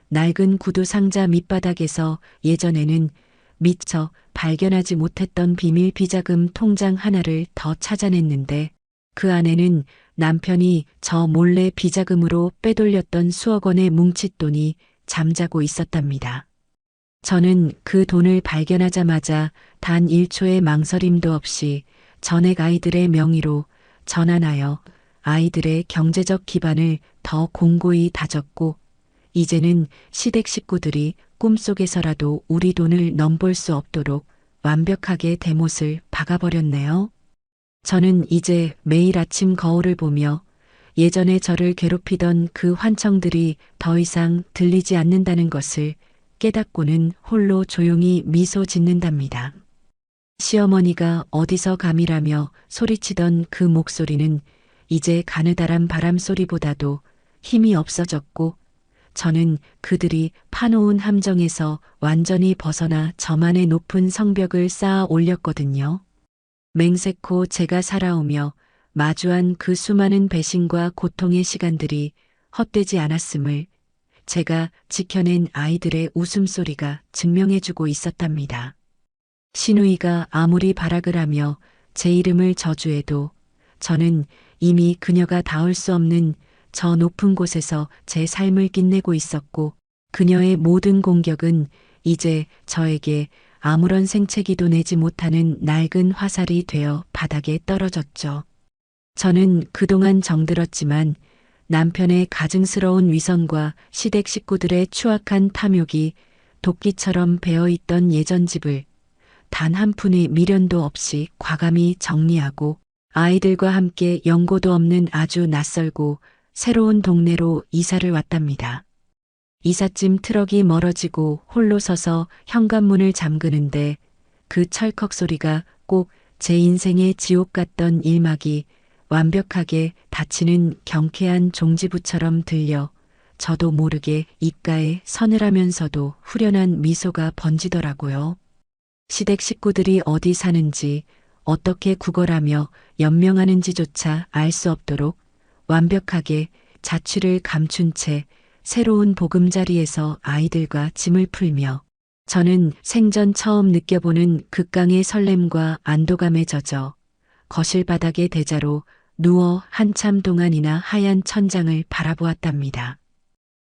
낡은 구두 상자 밑바닥에서 예전에는 미처 발견하지 못했던 비밀 비자금 통장 하나를 더 찾아냈는데, 그 안에는 남편이 저 몰래 비자금으로 빼돌렸던 수억 원의 뭉칫돈이 잠자고 있었답니다. 저는 그 돈을 발견하자마자 단 1초의 망설임도 없이 전액 아이들의 명의로 전환하여 아이들의 경제적 기반을 더 공고히 다졌고, 이제는 시댁 식구들이 꿈속에서라도 우리 돈을 넘볼 수 없도록 완벽하게 대못을 박아버렸네요. 저는 이제 매일 아침 거울을 보며 예전에 저를 괴롭히던 그 환청들이 더 이상 들리지 않는다는 것을 깨닫고는 홀로 조용히 미소 짓는답니다. 시어머니가 어디서 감이라며 소리치던 그 목소리는 이제 가느다란 바람 소리보다도 힘이 없어졌고, 저는 그들이 파놓은 함정에서 완전히 벗어나 저만의 높은 성벽을 쌓아 올렸거든요. 맹세코 제가 살아오며 마주한 그 수많은 배신과 고통의 시간들이 헛되지 않았음을 제가 지켜낸 아이들의 웃음소리가 증명해주고 있었답니다. 시누이가 아무리 발악을 하며 제 이름을 저주해도 저는 이미 그녀가 닿을 수 없는 저 높은 곳에서 제 삶을 끝내고 있었고, 그녀의 모든 공격은 이제 저에게 아무런 생채기도 내지 못하는 낡은 화살이 되어 바닥에 떨어졌죠. 저는 그동안 정들었지만 남편의 가증스러운 위선과 시댁 식구들의 추악한 탐욕이 도끼처럼 베어있던 예전 집을 단 한 푼의 미련도 없이 과감히 정리하고 아이들과 함께 연고도 없는 아주 낯설고 새로운 동네로 이사를 왔답니다. 이삿짐 트럭이 멀어지고 홀로 서서 현관문을 잠그는데 그 철컥 소리가 꼭 제 인생의 지옥 같던 일막이 완벽하게 닫히는 경쾌한 종지부처럼 들려 저도 모르게 입가에 서늘하면서도 후련한 미소가 번지더라고요. 시댁 식구들이 어디 사는지, 어떻게 구걸하며 연명하는지조차 알 수 없도록 완벽하게 자취를 감춘 채 새로운 보금자리에서 아이들과 짐을 풀며 저는 생전 처음 느껴보는 극강의 설렘과 안도감에 젖어 거실 바닥의 대자로 누워 한참 동안이나 하얀 천장을 바라보았답니다.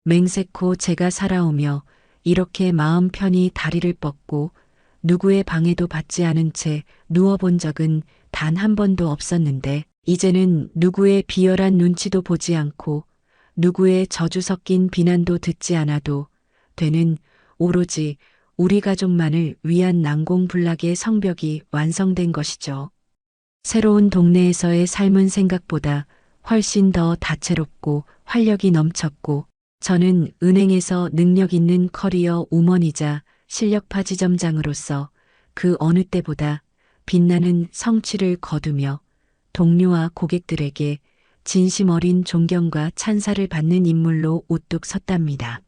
맹세코 제가 살아오며 이렇게 마음 편히 다리를 뻗고 누구의 방해도 받지 않은 채 누워본 적은 단 한 번도 없었는데, 이제는 누구의 비열한 눈치도 보지 않고 누구의 저주 섞인 비난도 듣지 않아도 되는 오로지 우리 가족만을 위한 난공불락의 성벽이 완성된 것이죠. 새로운 동네에서의 삶은 생각보다 훨씬 더 다채롭고 활력이 넘쳤고, 저는 은행에서 능력 있는 커리어 우먼이자 실력파 지점장으로서 그 어느 때보다 빛나는 성취를 거두며 동료와 고객들에게 진심 어린 존경과 찬사를 받는 인물로 우뚝 섰답니다.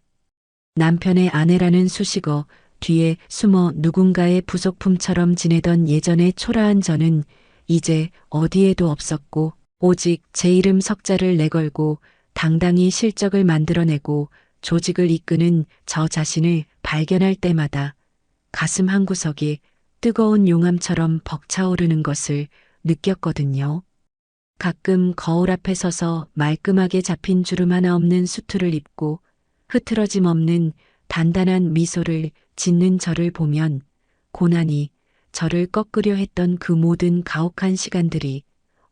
남편의 아내라는 수식어 뒤에 숨어 누군가의 부속품처럼 지내던 예전의 초라한 저는 이제 어디에도 없었고, 오직 제 이름 석자를 내걸고 당당히 실적을 만들어내고 조직을 이끄는 저 자신을 발견할 때마다 가슴 한구석이 뜨거운 용암처럼 벅차오르는 것을 느꼈거든요. 가끔 거울 앞에 서서 말끔하게 잡힌 주름 하나 없는 수트를 입고 흐트러짐 없는 단단한 미소를 짓는 저를 보면 고난이 저를 꺾으려 했던 그 모든 가혹한 시간들이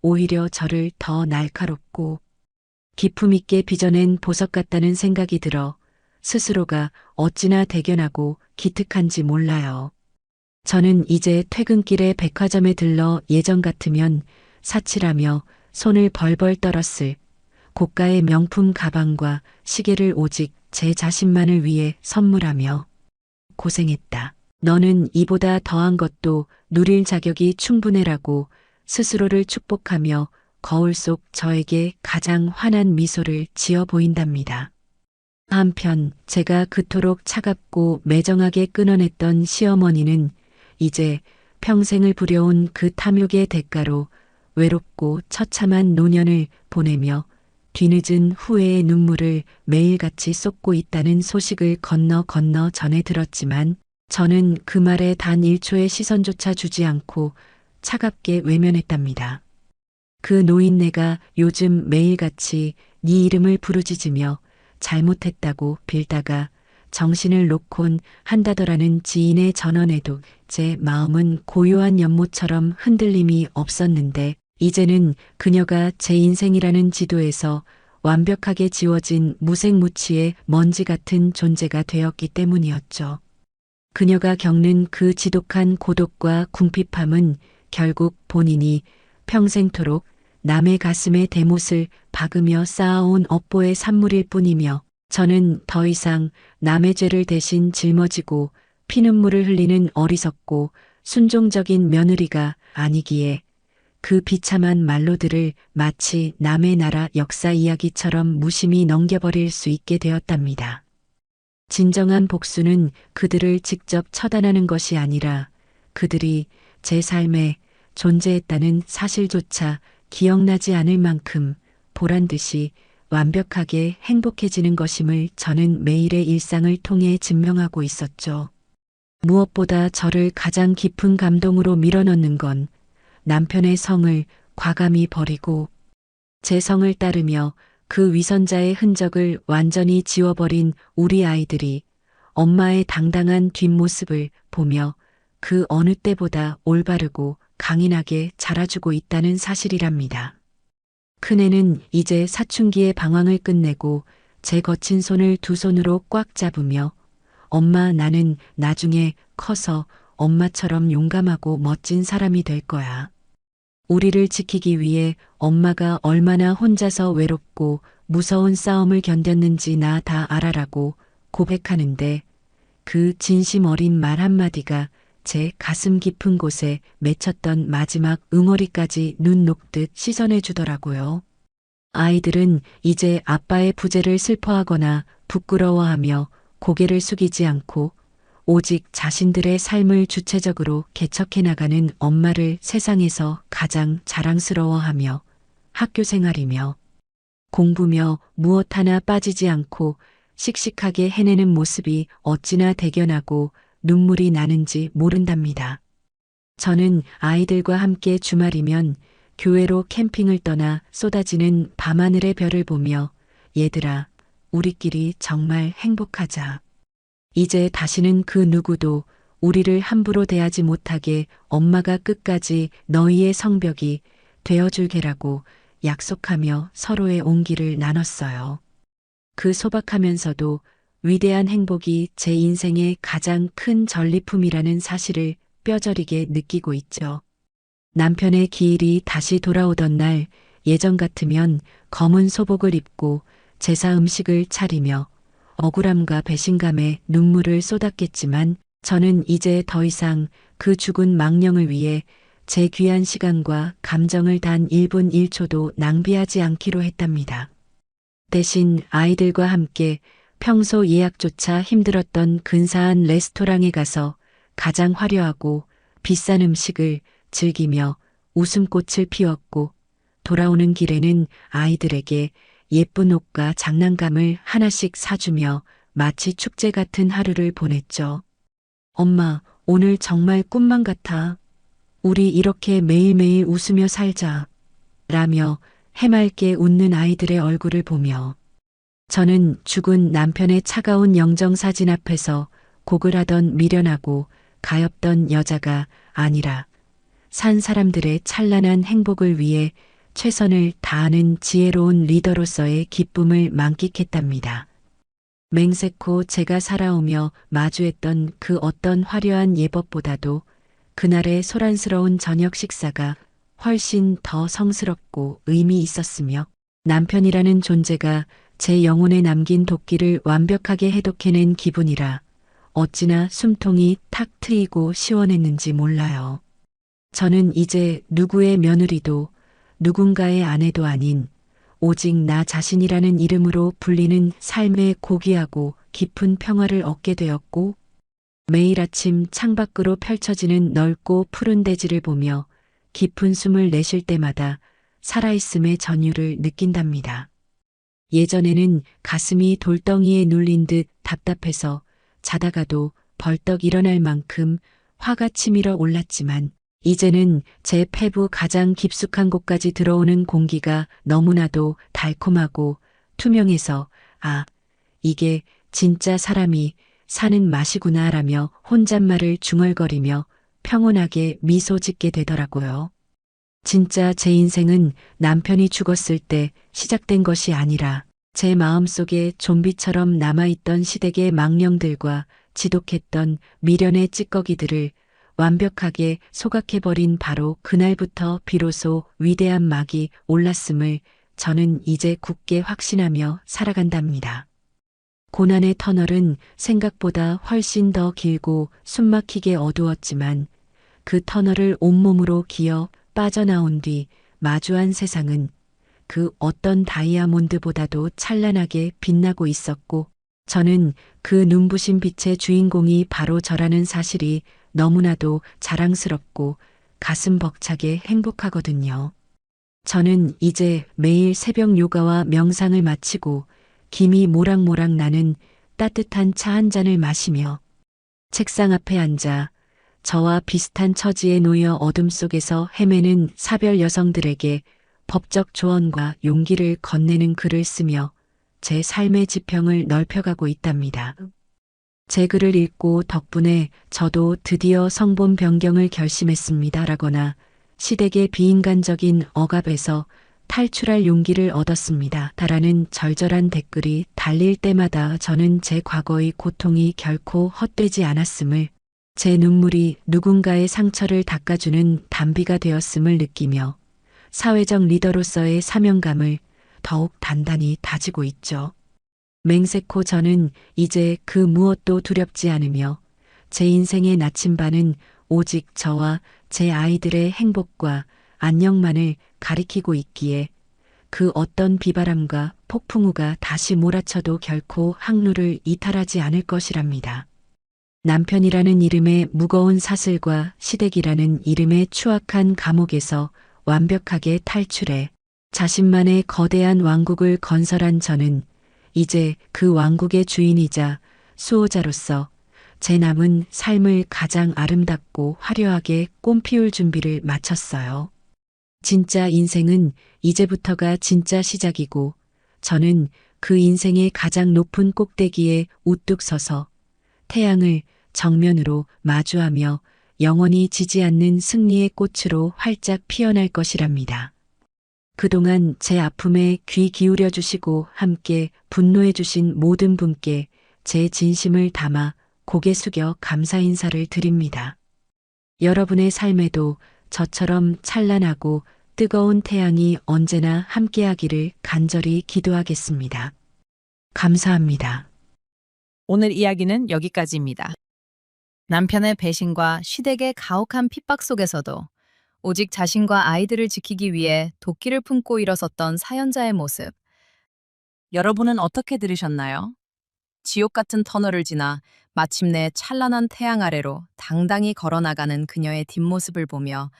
오히려 저를 더 날카롭고 기품 있게 빚어낸 보석 같다는 생각이 들어 스스로가 어찌나 대견하고 기특한지 몰라요. 저는 이제 퇴근길에 백화점에 들러 예전 같으면 사치라며 손을 벌벌 떨었을 고가의 명품 가방과 시계를 오직 제 자신만을 위해 선물하며 고생했다. 너는 이보다 더한 것도 누릴 자격이 충분해라고 스스로를 축복하며 거울 속 저에게 가장 환한 미소를 지어 보인답니다. 한편 제가 그토록 차갑고 매정하게 끊어냈던 시어머니는 이제 평생을 부려온 그 탐욕의 대가로 외롭고 처참한 노년을 보내며 뒤늦은 후회의 눈물을 매일같이 쏟고 있다는 소식을 건너 전해 들었지만 저는 그 말에 단 1초의 시선조차 주지 않고 차갑게 외면했답니다. 그 노인네가 요즘 매일같이 네 이름을 부르짖으며 잘못했다고 빌다가 정신을 놓곤 한다더라는 지인의 전언에도 제 마음은 고요한 연못처럼 흔들림이 없었는데 이제는 그녀가 제 인생이라는 지도에서 완벽하게 지워진 무색무취의 먼지 같은 존재가 되었기 때문이었죠. 그녀가 겪는 그 지독한 고독과 궁핍함은 결국 본인이 평생토록 남의 가슴에 대못을 박으며 쌓아온 업보의 산물일 뿐이며 저는 더 이상 남의 죄를 대신 짊어지고 피눈물을 흘리는 어리석고 순종적인 며느리가 아니기에 그 비참한 말로들을 마치 남의 나라 역사 이야기처럼 무심히 넘겨버릴 수 있게 되었답니다. 진정한 복수는 그들을 직접 처단하는 것이 아니라 그들이 제 삶에 존재했다는 사실조차 기억나지 않을 만큼 보란듯이 완벽하게 행복해지는 것임을 저는 매일의 일상을 통해 증명하고 있었죠. 무엇보다 저를 가장 깊은 감동으로 밀어넣는 건 남편의 성을 과감히 버리고 제 성을 따르며 그 위선자의 흔적을 완전히 지워버린 우리 아이들이 엄마의 당당한 뒷모습을 보며 그 어느 때보다 올바르고 강인하게 자라주고 있다는 사실이랍니다. 큰애는 이제 사춘기의 방황을 끝내고 제 거친 손을 두 손으로 꽉 잡으며 엄마 나는 나중에 커서 엄마처럼 용감하고 멋진 사람이 될 거야. 우리를 지키기 위해 엄마가 얼마나 혼자서 외롭고 무서운 싸움을 견뎠는지 나 다 알아라고 고백하는데 그 진심 어린 말 한마디가 제 가슴 깊은 곳에 맺혔던 마지막 응어리까지 눈 녹듯 씻어내 주더라고요. 아이들은 이제 아빠의 부재를 슬퍼하거나 부끄러워하며 고개를 숙이지 않고 오직 자신들의 삶을 주체적으로 개척해 나가는 엄마를 세상에서 가장 자랑스러워하며 학교 생활이며 공부며 무엇 하나 빠지지 않고 씩씩하게 해내는 모습이 어찌나 대견하고 눈물이 나는지 모른답니다. 저는 아이들과 함께 주말이면 교회로 캠핑을 떠나 쏟아지는 밤하늘의 별을 보며 얘들아, 우리끼리 정말 행복하자. 이제 다시는 그 누구도 우리를 함부로 대하지 못하게 엄마가 끝까지 너희의 성벽이 되어줄 게라고 약속하며 서로의 온기를 나눴어요. 그 소박하면서도 위대한 행복이 제 인생의 가장 큰 전리품이라는 사실을 뼈저리게 느끼고 있죠. 남편의 기일이 다시 돌아오던 날 예전 같으면 검은 소복을 입고 제사 음식을 차리며 억울함과 배신감에 눈물을 쏟았겠지만 저는 이제 더 이상 그 죽은 망령을 위해 제 귀한 시간과 감정을 단 1분 1초도 낭비하지 않기로 했답니다. 대신 아이들과 함께 평소 예약조차 힘들었던 근사한 레스토랑에 가서 가장 화려하고 비싼 음식을 즐기며 웃음꽃을 피웠고 돌아오는 길에는 아이들에게 예쁜 옷과 장난감을 하나씩 사주며 마치 축제 같은 하루를 보냈죠. 엄마, 오늘 정말 꿈만 같아. 우리 이렇게 매일매일 웃으며 살자. 라며 해맑게 웃는 아이들의 얼굴을 보며 저는 죽은 남편의 차가운 영정사진 앞에서 곡을 하던 미련하고 가엾던 여자가 아니라 산 사람들의 찬란한 행복을 위해 최선을 다하는 지혜로운 리더로서의 기쁨을 만끽했답니다. 맹세코 제가 살아오며 마주했던 그 어떤 화려한 예법보다도 그날의 소란스러운 저녁 식사가 훨씬 더 성스럽고 의미 있었으며 남편이라는 존재가 제 영혼에 남긴 도끼를 완벽하게 해독해낸 기분이라 어찌나 숨통이 탁 트이고 시원했는지 몰라요. 저는 이제 누구의 며느리도 누군가의 아내도 아닌 오직 나 자신이라는 이름으로 불리는 삶의 고귀하고 깊은 평화를 얻게 되었고 매일 아침 창밖으로 펼쳐지는 넓고 푸른 대지를 보며 깊은 숨을 내쉴 때마다 살아있음의 전율을 느낀답니다. 예전에는 가슴이 돌덩이에 눌린 듯 답답해서 자다가도 벌떡 일어날 만큼 화가 치밀어 올랐지만 이제는 제 폐부 가장 깊숙한 곳까지 들어오는 공기가 너무나도 달콤하고 투명해서 아, 이게 진짜 사람이 사는 맛이구나라며 혼잣말을 중얼거리며 평온하게 미소 짓게 되더라고요. 진짜 제 인생은 남편이 죽었을 때 시작된 것이 아니라 제 마음속에 좀비처럼 남아있던 시댁의 망령들과 지독했던 미련의 찌꺼기들을 완벽하게 소각해버린 바로 그날부터 비로소 위대한 막이 올랐음을 저는 이제 굳게 확신하며 살아간답니다. 고난의 터널은 생각보다 훨씬 더 길고 숨막히게 어두웠지만 그 터널을 온몸으로 기어 빠져나온 뒤 마주한 세상은 그 어떤 다이아몬드보다도 찬란하게 빛나고 있었고 저는 그 눈부신 빛의 주인공이 바로 저라는 사실이 너무나도 자랑스럽고 가슴 벅차게 행복하거든요. 저는 이제 매일 새벽 요가와 명상을 마치고 김이 모락모락 나는 따뜻한 차 한 잔을 마시며 책상 앞에 앉아 저와 비슷한 처지에 놓여 어둠 속에서 헤매는 사별 여성들에게 법적 조언과 용기를 건네는 글을 쓰며 제 삶의 지평을 넓혀가고 있답니다. 제 글을 읽고 덕분에 저도 드디어 성본 변경을 결심했습니다. 라거나 시댁의 비인간적인 억압에서 탈출할 용기를 얻었습니다. 라는 절절한 댓글이 달릴 때마다 저는 제 과거의 고통이 결코 헛되지 않았음을, 제 눈물이 누군가의 상처를 닦아주는 단비가 되었음을 느끼며 사회적 리더로서의 사명감을 더욱 단단히 다지고 있죠. 맹세코 저는 이제 그 무엇도 두렵지 않으며 제 인생의 나침반은 오직 저와 제 아이들의 행복과 안녕만을 가리키고 있기에 그 어떤 비바람과 폭풍우가 다시 몰아쳐도 결코 항로를 이탈하지 않을 것이랍니다. 남편이라는 이름의 무거운 사슬과 시댁이라는 이름의 추악한 감옥에서 완벽하게 탈출해 자신만의 거대한 왕국을 건설한 저는 이제 그 왕국의 주인이자 수호자로서 제 남은 삶을 가장 아름답고 화려하게 꽃피울 준비를 마쳤어요. 진짜 인생은 이제부터가 진짜 시작이고 저는 그 인생의 가장 높은 꼭대기에 우뚝 서서 태양을 정면으로 마주하며 영원히 지지 않는 승리의 꽃으로 활짝 피어날 것이랍니다. 그동안 제 아픔에 귀 기울여 주시고 함께 분노해 주신 모든 분께 제 진심을 담아 고개 숙여 감사 인사를 드립니다. 여러분의 삶에도 저처럼 찬란하고 뜨거운 태양이 언제나 함께하기를 간절히 기도하겠습니다. 감사합니다. 오늘 이야기는 여기까지입니다. 남편의 배신과 시댁의 가혹한 핍박 속에서도 오직 자신과 아이들을 지키기 위해 도끼를 품고 일어섰던 사연자의 모습. 여러분은 어떻게 들으셨나요? 지옥 같은 터널을 지나 마침내 찬란한 태양 아래로 당당히 걸어나가는 그녀의 뒷모습을 보며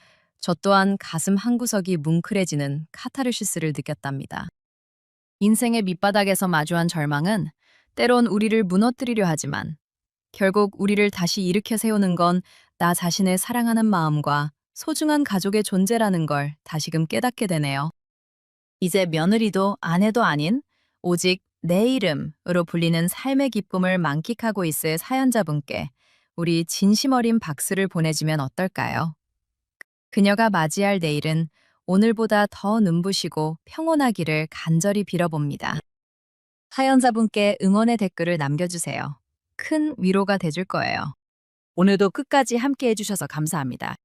저 또한 가슴 한구석이 뭉클해지는 카타르시스를 느꼈답니다. 인생의 밑바닥에서 마주한 절망은 때론 우리를 무너뜨리려 하지만 결국 우리를 다시 일으켜 세우는 건 나 자신을 사랑하는 마음과 소중한 가족의 존재라는 걸 다시금 깨닫게 되네요. 이제 며느리도 아내도 아닌 오직 내 이름으로 불리는 삶의 기쁨을 만끽하고 있을 사연자분께 우리 진심 어린 박수를 보내주면 어떨까요? 그녀가 맞이할 내일은 오늘보다 더 눈부시고 평온하기를 간절히 빌어봅니다. 사연자분께 응원의 댓글을 남겨주세요. 큰 위로가 돼줄 거예요. 오늘도 끝까지 함께 해주셔서 감사합니다.